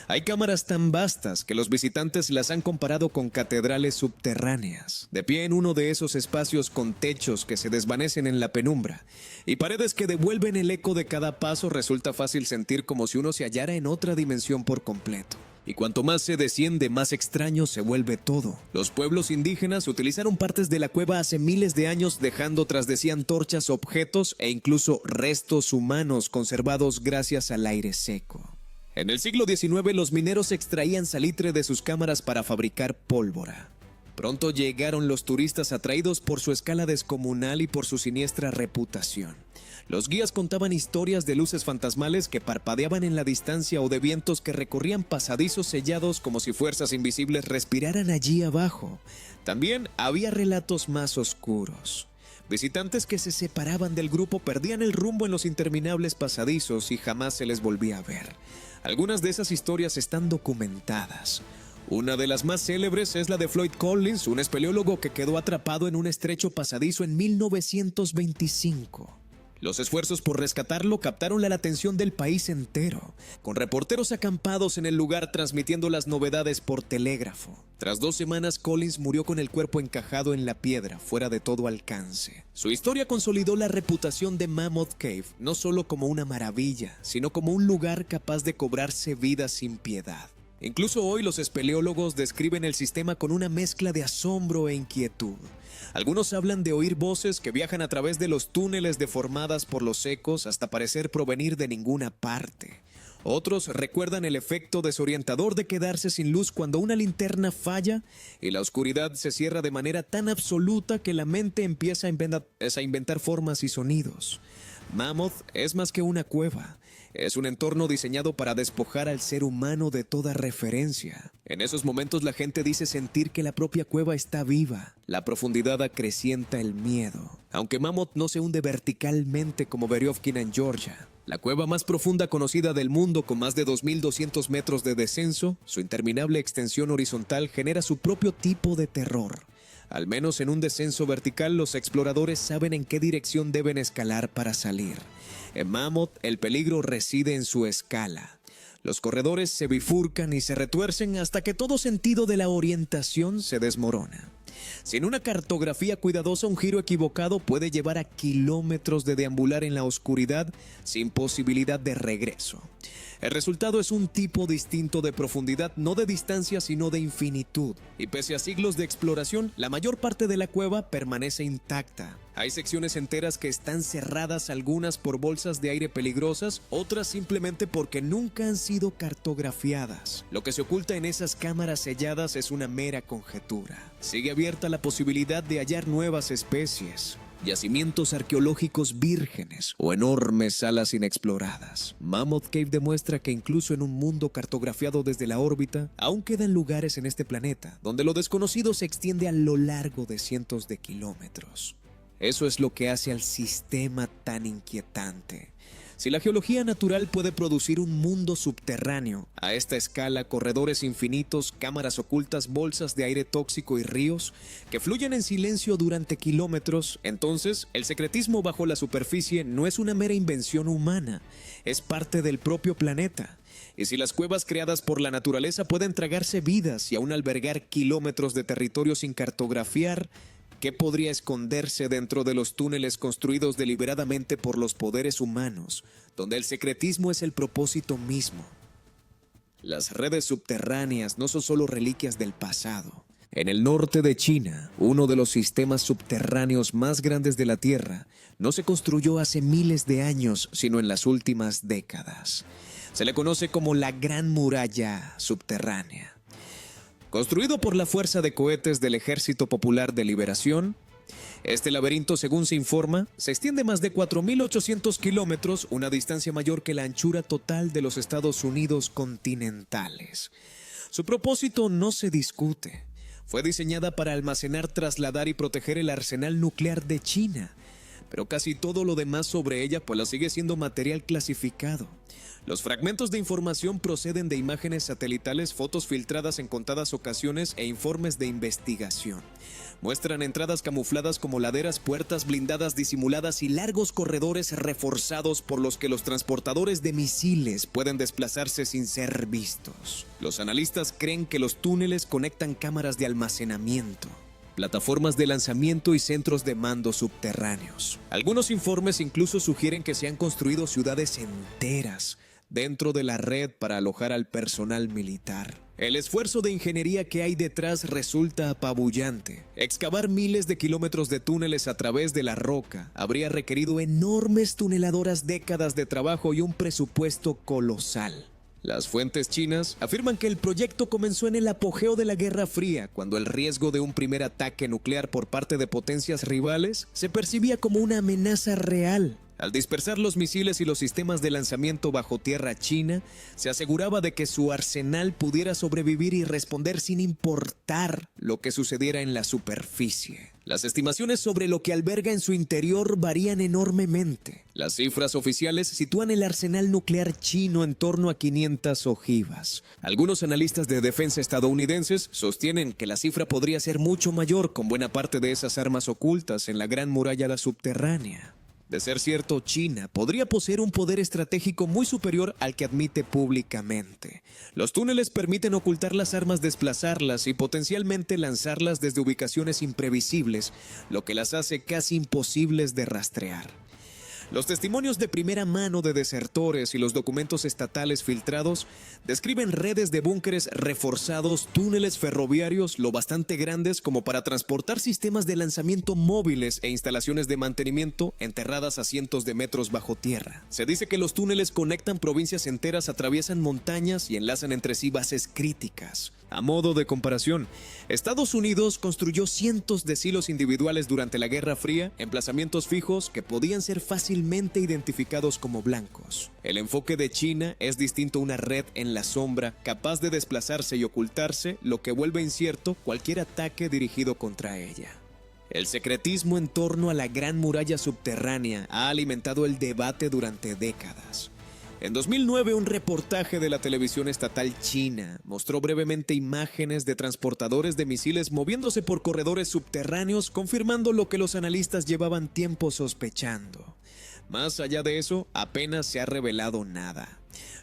Hay cámaras tan vastas que los visitantes las han comparado con catedrales subterráneas, de pie en uno de esos espacios con techos que se desvanecen en la penumbra y paredes que devuelven el eco de cada paso. Resulta fácil sentir como si uno se hallara en otra dimensión por completo. Y cuanto más se desciende, más extraño se vuelve todo. Los pueblos indígenas utilizaron partes de la cueva hace miles de años, dejando tras de sí antorchas, objetos e incluso restos humanos conservados gracias al aire seco. En el siglo XIX, los mineros extraían salitre de sus cámaras para fabricar pólvora. Pronto llegaron los turistas atraídos por su escala descomunal y por su siniestra reputación. Los guías contaban historias de luces fantasmales que parpadeaban en la distancia o de vientos que recorrían pasadizos sellados como si fuerzas invisibles respiraran allí abajo. También había relatos más oscuros. Visitantes que se separaban del grupo perdían el rumbo en los interminables pasadizos y jamás se les volvía a ver. Algunas de esas historias están documentadas. Una de las más célebres es la de Floyd Collins, un espeleólogo que quedó atrapado en un estrecho pasadizo en 1925. Los esfuerzos por rescatarlo captaron la atención del país entero, con reporteros acampados en el lugar transmitiendo las novedades por telégrafo. Tras 2 semanas, Collins murió con el cuerpo encajado en la piedra, fuera de todo alcance. Su historia consolidó la reputación de Mammoth Cave, no solo como una maravilla, sino como un lugar capaz de cobrarse vidas sin piedad. Incluso hoy los espeleólogos describen el sistema con una mezcla de asombro e inquietud. Algunos hablan de oír voces que viajan a través de los túneles deformadas por los ecos hasta parecer provenir de ninguna parte. Otros recuerdan el efecto desorientador de quedarse sin luz cuando una linterna falla y la oscuridad se cierra de manera tan absoluta que la mente empieza a inventar formas y sonidos. Mammoth es más que una cueva. Es un entorno diseñado para despojar al ser humano de toda referencia. En esos momentos la gente dice sentir que la propia cueva está viva. La profundidad acrecienta el miedo. Aunque Mammoth no se hunde verticalmente como Veriofkin en Georgia, la cueva más profunda conocida del mundo, con más de 2.200 metros de descenso, su interminable extensión horizontal genera su propio tipo de terror. Al menos en un descenso vertical, los exploradores saben en qué dirección deben escalar para salir. En Mammoth, el peligro reside en su escala. Los corredores se bifurcan y se retuercen hasta que todo sentido de la orientación se desmorona. Sin una cartografía cuidadosa, un giro equivocado puede llevar a kilómetros de deambular en la oscuridad sin posibilidad de regreso. El resultado es un tipo distinto de profundidad, no de distancia sino de infinitud. Y pese a siglos de exploración, la mayor parte de la cueva permanece intacta. Hay secciones enteras que están cerradas, algunas por bolsas de aire peligrosas, otras simplemente porque nunca han sido cartografiadas. Lo que se oculta en esas cámaras selladas es una mera conjetura. Sigue abierta la posibilidad de hallar nuevas especies, yacimientos arqueológicos vírgenes o enormes salas inexploradas. Mammoth Cave demuestra que incluso en un mundo cartografiado desde la órbita, aún quedan lugares en este planeta donde lo desconocido se extiende a lo largo de cientos de kilómetros. Eso es lo que hace al sistema tan inquietante. Si la geología natural puede producir un mundo subterráneo, a esta escala, corredores infinitos, cámaras ocultas, bolsas de aire tóxico y ríos que fluyen en silencio durante kilómetros, entonces el secretismo bajo la superficie no es una mera invención humana, es parte del propio planeta. Y si las cuevas creadas por la naturaleza pueden tragarse vidas y aún albergar kilómetros de territorio sin cartografiar, ¿qué podría esconderse dentro de los túneles construidos deliberadamente por los poderes humanos, donde el secretismo es el propósito mismo? Las redes subterráneas no son solo reliquias del pasado. En el norte de China, uno de los sistemas subterráneos más grandes de la Tierra, no se construyó hace miles de años, sino en las últimas décadas. Se le conoce como la Gran Muralla Subterránea. Construido por la Fuerza de Cohetes del Ejército Popular de Liberación, este laberinto, según se informa, se extiende más de 4.800 kilómetros, una distancia mayor que la anchura total de los Estados Unidos continentales. Su propósito no se discute. Fue diseñada para almacenar, trasladar y proteger el arsenal nuclear de China, pero casi todo lo demás sobre ella pues la sigue siendo material clasificado. Los fragmentos de información proceden de imágenes satelitales, fotos filtradas en contadas ocasiones e informes de investigación. Muestran entradas camufladas como laderas, puertas blindadas disimuladas y largos corredores reforzados por los que los transportadores de misiles pueden desplazarse sin ser vistos. Los analistas creen que los túneles conectan cámaras de almacenamiento, plataformas de lanzamiento y centros de mando subterráneos. Algunos informes incluso sugieren que se han construido ciudades enteras dentro de la red para alojar al personal militar. El esfuerzo de ingeniería que hay detrás resulta apabullante. Excavar miles de kilómetros de túneles a través de la roca habría requerido enormes tuneladoras, décadas de trabajo y un presupuesto colosal. Las fuentes chinas afirman que el proyecto comenzó en el apogeo de la Guerra Fría, cuando el riesgo de un primer ataque nuclear por parte de potencias rivales se percibía como una amenaza real. Al dispersar los misiles y los sistemas de lanzamiento bajo tierra china, se aseguraba de que su arsenal pudiera sobrevivir y responder sin importar lo que sucediera en la superficie. Las estimaciones sobre lo que alberga en su interior varían enormemente. Las cifras oficiales sitúan el arsenal nuclear chino en torno a 500 ojivas. Algunos analistas de defensa estadounidenses sostienen que la cifra podría ser mucho mayor, con buena parte de esas armas ocultas en la Gran Muralla Subterránea. De ser cierto, China podría poseer un poder estratégico muy superior al que admite públicamente. Los túneles permiten ocultar las armas, desplazarlas y potencialmente lanzarlas desde ubicaciones imprevisibles, lo que las hace casi imposibles de rastrear. Los testimonios de primera mano de desertores y los documentos estatales filtrados describen redes de búnkeres reforzados, túneles ferroviarios lo bastante grandes como para transportar sistemas de lanzamiento móviles e instalaciones de mantenimiento enterradas a cientos de metros bajo tierra. Se dice que los túneles conectan provincias enteras, atraviesan montañas y enlazan entre sí bases críticas. A modo de comparación, Estados Unidos construyó cientos de silos individuales durante la Guerra Fría, emplazamientos fijos que podían ser fácilmente identificados como blancos. El enfoque de China es distinto a una red en la sombra, capaz de desplazarse y ocultarse, lo que vuelve incierto cualquier ataque dirigido contra ella. El secretismo en torno a la Gran Muralla Subterránea ha alimentado el debate durante décadas. En 2009, un reportaje de la televisión estatal china mostró brevemente imágenes de transportadores de misiles moviéndose por corredores subterráneos, confirmando lo que los analistas llevaban tiempo sospechando. Más allá de eso, apenas se ha revelado nada.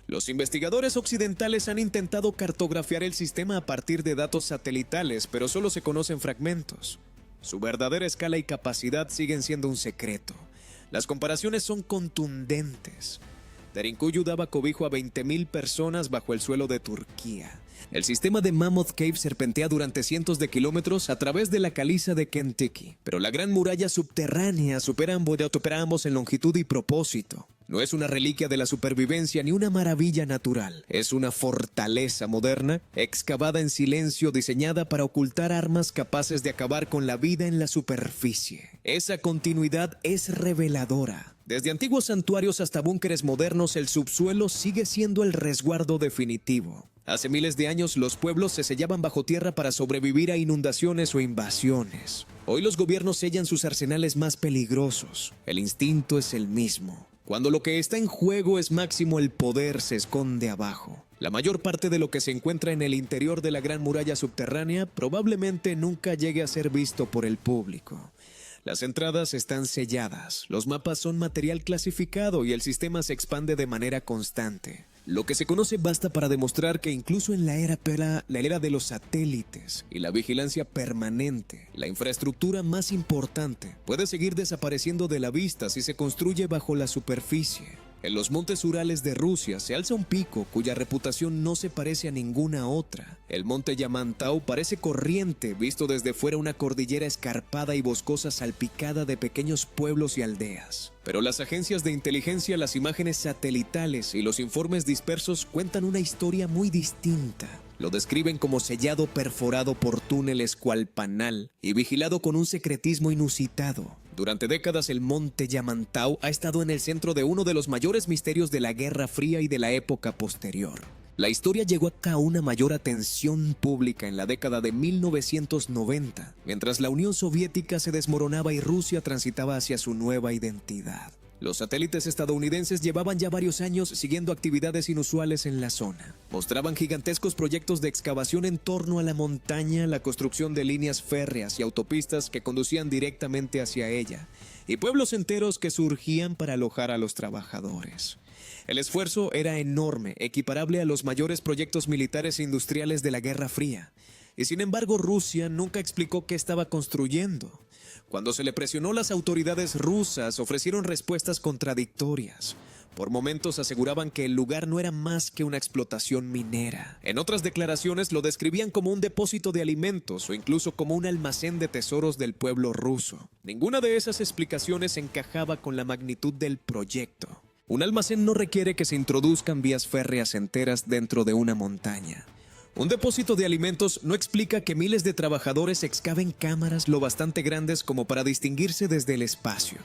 Los investigadores occidentales han intentado cartografiar el sistema a partir de datos satelitales, pero solo se conocen fragmentos. Su verdadera escala y capacidad siguen siendo un secreto. Las comparaciones son contundentes. Derinkuyu daba cobijo a 20.000 personas bajo el suelo de Turquía. El sistema de Mammoth Cave serpentea durante cientos de kilómetros a través de la caliza de Kentucky. Pero la Gran Muralla Subterránea supera ambos en longitud y propósito. No es una reliquia de la supervivencia ni una maravilla natural. Es una fortaleza moderna, excavada en silencio, diseñada para ocultar armas capaces de acabar con la vida en la superficie. Esa continuidad es reveladora. Desde antiguos santuarios hasta búnkeres modernos, el subsuelo sigue siendo el resguardo definitivo. Hace miles de años, los pueblos se sellaban bajo tierra para sobrevivir a inundaciones o invasiones. Hoy los gobiernos sellan sus arsenales más peligrosos. El instinto es el mismo. Cuando lo que está en juego es máximo, el poder se esconde abajo. La mayor parte de lo que se encuentra en el interior de la Gran Muralla Subterránea probablemente nunca llegue a ser visto por el público. Las entradas están selladas, los mapas son material clasificado y el sistema se expande de manera constante. Lo que se conoce basta para demostrar que incluso en la era de los satélites y la vigilancia permanente, la infraestructura más importante puede seguir desapareciendo de la vista si se construye bajo la superficie. En los montes Urales de Rusia se alza un pico cuya reputación no se parece a ninguna otra. El monte Yamantau parece corriente, visto desde fuera una cordillera escarpada y boscosa salpicada de pequeños pueblos y aldeas. Pero las agencias de inteligencia, las imágenes satelitales y los informes dispersos cuentan una historia muy distinta. Lo describen como sellado perforado por túneles cual panal y vigilado con un secretismo inusitado. Durante décadas el monte Yamantau ha estado en el centro de uno de los mayores misterios de la Guerra Fría y de la época posterior. La historia llegó a una mayor atención pública en la década de 1990, mientras la Unión Soviética se desmoronaba y Rusia transitaba hacia su nueva identidad. Los satélites estadounidenses llevaban ya varios años siguiendo actividades inusuales en la zona. Mostraban gigantescos proyectos de excavación en torno a la montaña, la construcción de líneas férreas y autopistas que conducían directamente hacia ella, y pueblos enteros que surgían para alojar a los trabajadores. El esfuerzo era enorme, equiparable a los mayores proyectos militares e industriales de la Guerra Fría. Y sin embargo, Rusia nunca explicó qué estaba construyendo. Cuando se le presionó, las autoridades rusas ofrecieron respuestas contradictorias. Por momentos aseguraban que el lugar no era más que una explotación minera. En otras declaraciones lo describían como un depósito de alimentos o incluso como un almacén de tesoros del pueblo ruso. Ninguna de esas explicaciones encajaba con la magnitud del proyecto. Un almacén no requiere que se introduzcan vías férreas enteras dentro de una montaña. Un depósito de alimentos no explica que miles de trabajadores excaven cámaras lo bastante grandes como para distinguirse desde el espacio.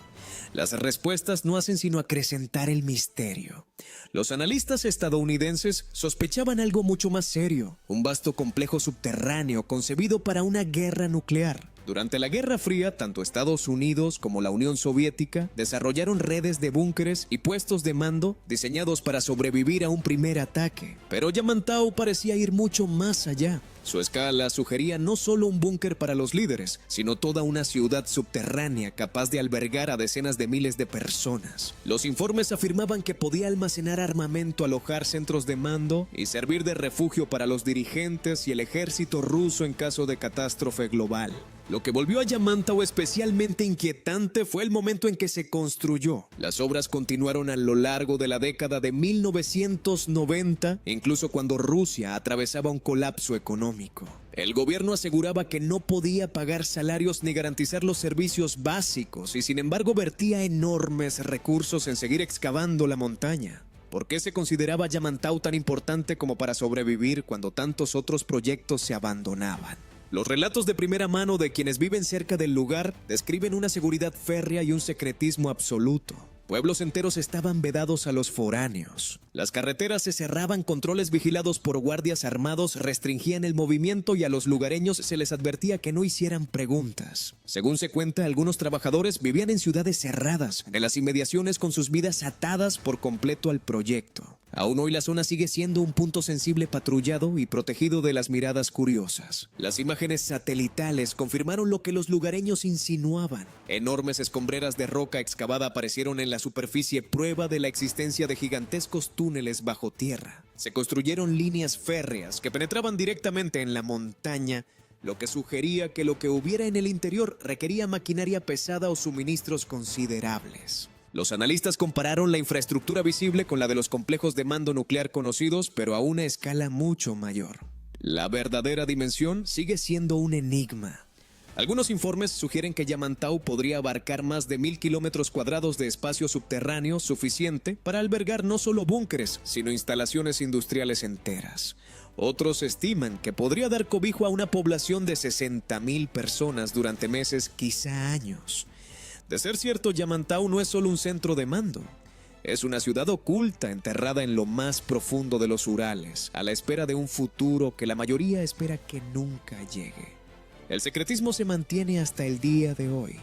Las respuestas no hacen sino acrecentar el misterio. Los analistas estadounidenses sospechaban algo mucho más serio, un vasto complejo subterráneo concebido para una guerra nuclear. Durante la Guerra Fría, tanto Estados Unidos como la Unión Soviética desarrollaron redes de búnkeres y puestos de mando diseñados para sobrevivir a un primer ataque. Pero Yamantau parecía ir mucho más allá. Su escala sugería no solo un búnker para los líderes, sino toda una ciudad subterránea capaz de albergar a decenas de miles de personas. Los informes afirmaban que podía almacenar armamento, alojar centros de mando y servir de refugio para los dirigentes y el ejército ruso en caso de catástrofe global. Lo que volvió a Yamantau especialmente inquietante fue el momento en que se construyó. Las obras continuaron a lo largo de la década de 1990, incluso cuando Rusia atravesaba un colapso económico. El gobierno aseguraba que no podía pagar salarios ni garantizar los servicios básicos y sin embargo vertía enormes recursos en seguir excavando la montaña. ¿Por qué se consideraba Yamantau tan importante como para sobrevivir cuando tantos otros proyectos se abandonaban? Los relatos de primera mano de quienes viven cerca del lugar describen una seguridad férrea y un secretismo absoluto. Pueblos enteros estaban vedados a los foráneos. Las carreteras se cerraban, controles vigilados por guardias armados restringían el movimiento y a los lugareños se les advertía que no hicieran preguntas. Según se cuenta, algunos trabajadores vivían en ciudades cerradas, en las inmediaciones con sus vidas atadas por completo al proyecto. Aún hoy la zona sigue siendo un punto sensible patrullado y protegido de las miradas curiosas. Las imágenes satelitales confirmaron lo que los lugareños insinuaban. Enormes escombreras de roca excavada aparecieron en la superficie, prueba de la existencia de gigantescos túneles bajo tierra. Se construyeron líneas férreas que penetraban directamente en la montaña, lo que sugería que lo que hubiera en el interior requería maquinaria pesada o suministros considerables. Los analistas compararon la infraestructura visible con la de los complejos de mando nuclear conocidos, pero a una escala mucho mayor. La verdadera dimensión sigue siendo un enigma. Algunos informes sugieren que Yamantau podría abarcar más de 1,000 kilómetros cuadrados de espacio subterráneo suficiente para albergar no solo búnkeres, sino instalaciones industriales enteras. Otros estiman que podría dar cobijo a una población de 60,000 personas durante meses, quizá años. De ser cierto, Yamantau no es solo un centro de mando. Es una ciudad oculta enterrada en lo más profundo de los Urales, a la espera de un futuro que la mayoría espera que nunca llegue. El secretismo se mantiene hasta el día de hoy.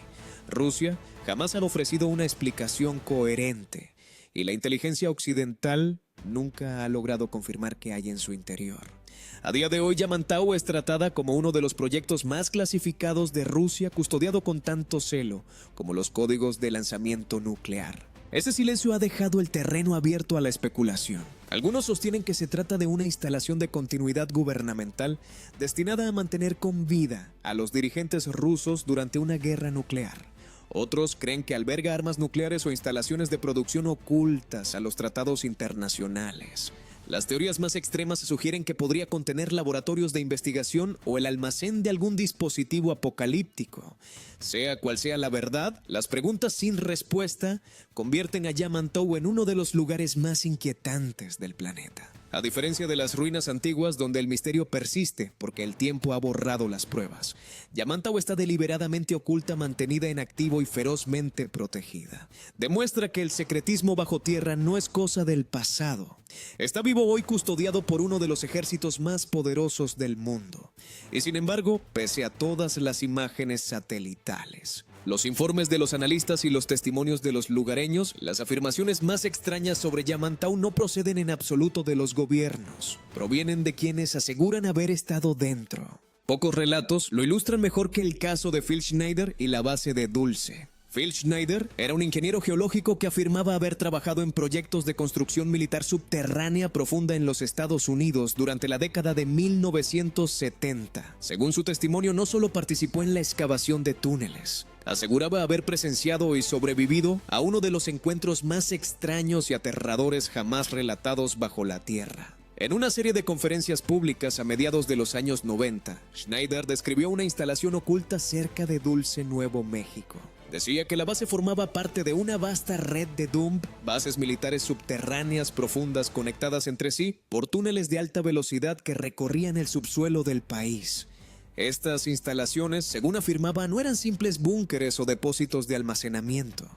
Rusia jamás ha ofrecido una explicación coherente y la inteligencia occidental nunca ha logrado confirmar qué hay en su interior. A día de hoy, Yamantau es tratada como uno de los proyectos más clasificados de Rusia, custodiado con tanto celo como los códigos de lanzamiento nuclear. Ese silencio ha dejado el terreno abierto a la especulación. Algunos sostienen que se trata de una instalación de continuidad gubernamental destinada a mantener con vida a los dirigentes rusos durante una guerra nuclear. Otros creen que alberga armas nucleares o instalaciones de producción ocultas a los tratados internacionales. Las teorías más extremas sugieren que podría contener laboratorios de investigación o el almacén de algún dispositivo apocalíptico. Sea cual sea la verdad, las preguntas sin respuesta convierten a Yamantau en uno de los lugares más inquietantes del planeta. A diferencia de las ruinas antiguas donde el misterio persiste porque el tiempo ha borrado las pruebas, Yamantau está deliberadamente oculta, mantenida en activo y ferozmente protegida. Demuestra que el secretismo bajo tierra no es cosa del pasado. Está vivo hoy, custodiado por uno de los ejércitos más poderosos del mundo. Y sin embargo, pese a todas las imágenes satelitales, los informes de los analistas y los testimonios de los lugareños, las afirmaciones más extrañas sobre Yamantau no proceden en absoluto de los gobiernos. Provienen de quienes aseguran haber estado dentro. Pocos relatos lo ilustran mejor que el caso de Phil Schneider y la base de Dulce. Phil Schneider era un ingeniero geológico que afirmaba haber trabajado en proyectos de construcción militar subterránea profunda en los Estados Unidos durante la década de 1970. Según su testimonio, no solo participó en la excavación de túneles, aseguraba haber presenciado y sobrevivido a uno de los encuentros más extraños y aterradores jamás relatados bajo la tierra. En una serie de conferencias públicas a mediados de los años 90, Schneider describió una instalación oculta cerca de Dulce, Nuevo México. Decía que la base formaba parte de una vasta red de dump, bases militares subterráneas profundas conectadas entre sí por túneles de alta velocidad que recorrían el subsuelo del país. Estas instalaciones, según afirmaba, no eran simples búnkeres o depósitos de almacenamiento.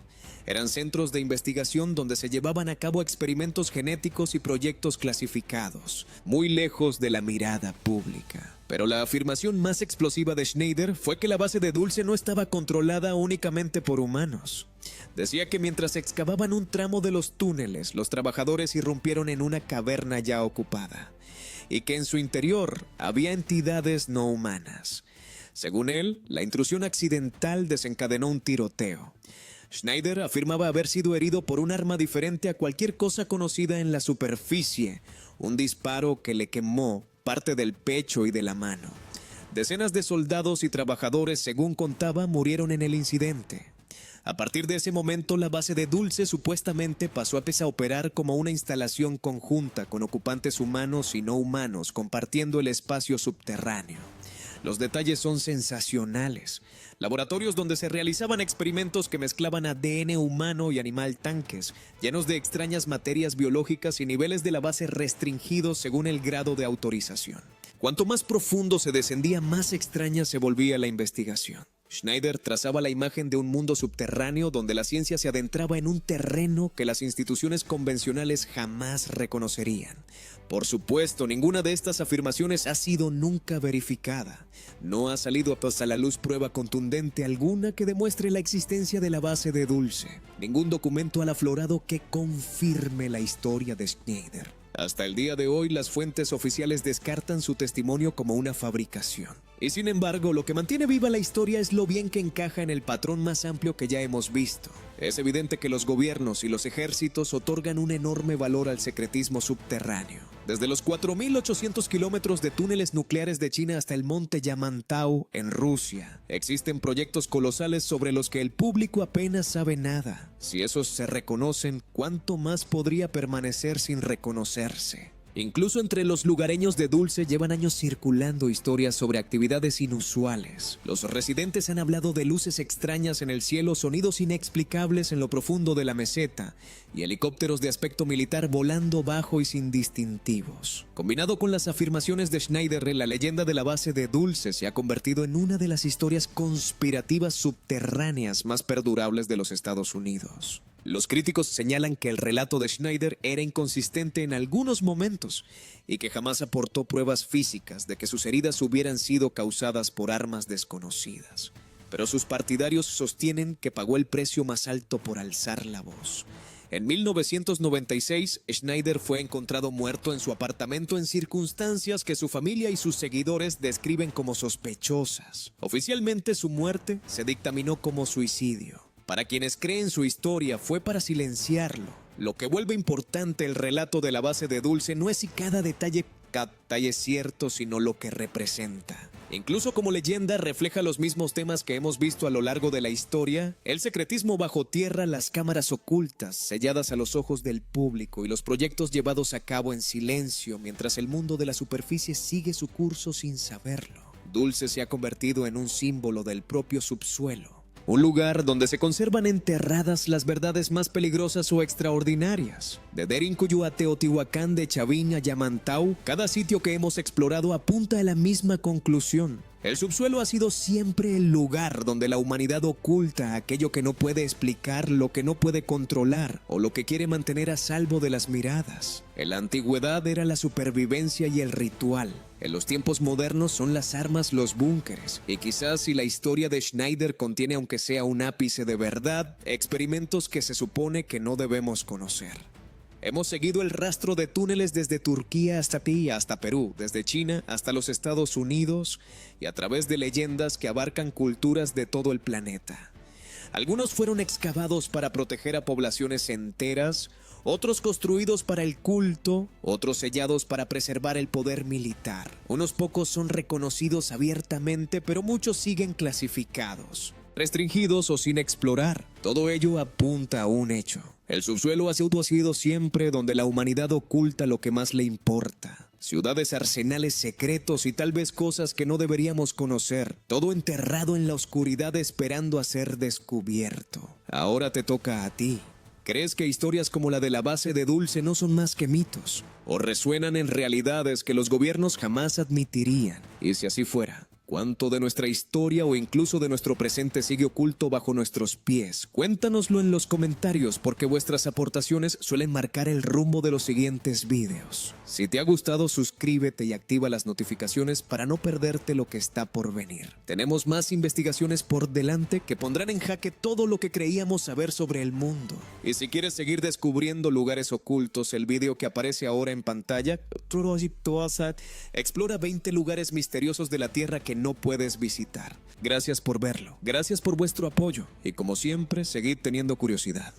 Eran centros de investigación donde se llevaban a cabo experimentos genéticos y proyectos clasificados, muy lejos de la mirada pública. Pero la afirmación más explosiva de Schneider fue que la base de Dulce no estaba controlada únicamente por humanos. Decía que mientras excavaban un tramo de los túneles, los trabajadores irrumpieron en una caverna ya ocupada, y que en su interior había entidades no humanas. Según él, la intrusión accidental desencadenó un tiroteo. Schneider afirmaba haber sido herido por un arma diferente a cualquier cosa conocida en la superficie, un disparo que le quemó parte del pecho y de la mano. Decenas de soldados y trabajadores, según contaba, murieron en el incidente. A partir de ese momento, la base de Dulce supuestamente pasó a operar como una instalación conjunta con ocupantes humanos y no humanos compartiendo el espacio subterráneo. Los detalles son sensacionales. Laboratorios donde se realizaban experimentos que mezclaban ADN humano y animal tanques, llenos de extrañas materias biológicas y niveles de la base restringidos según el grado de autorización. Cuanto más profundo se descendía, más extraña se volvía la investigación. Schneider trazaba la imagen de un mundo subterráneo donde la ciencia se adentraba en un terreno que las instituciones convencionales jamás reconocerían. Por supuesto, ninguna de estas afirmaciones ha sido nunca verificada. No ha salido a la luz prueba contundente alguna que demuestre la existencia de la base de Dulce. Ningún documento ha aflorado que confirme la historia de Schneider. Hasta el día de hoy, las fuentes oficiales descartan su testimonio como una fabricación. Y sin embargo, lo que mantiene viva la historia es lo bien que encaja en el patrón más amplio que ya hemos visto. Es evidente que los gobiernos y los ejércitos otorgan un enorme valor al secretismo subterráneo. Desde los 4.800 kilómetros de túneles nucleares de China hasta el monte Yamantau en Rusia, existen proyectos colosales sobre los que el público apenas sabe nada. Si esos se reconocen, ¿cuánto más podría permanecer sin reconocerse? Incluso entre los lugareños de Dulce llevan años circulando historias sobre actividades inusuales. Los residentes han hablado de luces extrañas en el cielo, sonidos inexplicables en lo profundo de la meseta y helicópteros de aspecto militar volando bajo y sin distintivos. Combinado con las afirmaciones de Schneider, la leyenda de la base de Dulce se ha convertido en una de las historias conspirativas subterráneas más perdurables de los Estados Unidos. Los críticos señalan que el relato de Schneider era inconsistente en algunos momentos y que jamás aportó pruebas físicas de que sus heridas hubieran sido causadas por armas desconocidas. Pero sus partidarios sostienen que pagó el precio más alto por alzar la voz. En 1996, Schneider fue encontrado muerto en su apartamento en circunstancias que su familia y sus seguidores describen como sospechosas. Oficialmente, su muerte se dictaminó como suicidio. Para quienes creen su historia, fue para silenciarlo. Lo que vuelve importante el relato de la base de Dulce no es si cada detalle es cierto, sino lo que representa. Incluso como leyenda refleja los mismos temas que hemos visto a lo largo de la historia: el secretismo bajo tierra, las cámaras ocultas, selladas a los ojos del público, y los proyectos llevados a cabo en silencio mientras el mundo de la superficie sigue su curso sin saberlo. Dulce se ha convertido en un símbolo del propio subsuelo. Un lugar donde se conservan enterradas las verdades más peligrosas o extraordinarias. De Derinkuyu a Teotihuacán, de Chavín a Yamantau, cada sitio que hemos explorado apunta a la misma conclusión. El subsuelo ha sido siempre el lugar donde la humanidad oculta aquello que no puede explicar, lo que no puede controlar o lo que quiere mantener a salvo de las miradas. En la antigüedad era la supervivencia y el ritual. En los tiempos modernos son las armas, los búnkeres. Y quizás si la historia de Schneider contiene, aunque sea un ápice de verdad, experimentos que se supone que no debemos conocer. Hemos seguido el rastro de túneles desde Turquía hasta Perú, desde China hasta los Estados Unidos y a través de leyendas que abarcan culturas de todo el planeta. Algunos fueron excavados para proteger a poblaciones enteras, otros construidos para el culto, otros sellados para preservar el poder militar. Unos pocos son reconocidos abiertamente, pero muchos siguen clasificados, restringidos o sin explorar. Todo ello apunta a un hecho. El subsuelo ha sido siempre donde la humanidad oculta lo que más le importa. ciudades, arsenales secretos y tal vez cosas que no deberíamos conocer, todo enterrado en la oscuridad esperando a ser descubierto. Ahora te toca a ti. ¿Crees que historias como la de la base de Dulce no son más que mitos? ¿O resuenan en realidades que los gobiernos jamás admitirían? Y si así fuera, ¿cuánto de nuestra historia o incluso de nuestro presente sigue oculto bajo nuestros pies? Cuéntanoslo en los comentarios porque vuestras aportaciones suelen marcar el rumbo de los siguientes videos. Si te ha gustado, suscríbete y activa las notificaciones para no perderte lo que está por venir. Tenemos más investigaciones por delante que pondrán en jaque todo lo que creíamos saber sobre el mundo. Y si quieres seguir descubriendo lugares ocultos, el video que aparece ahora en pantalla explora 20 lugares misteriosos de la Tierra que no puedes visitar. Gracias por verlo, gracias por vuestro apoyo y como siempre, seguid teniendo curiosidad.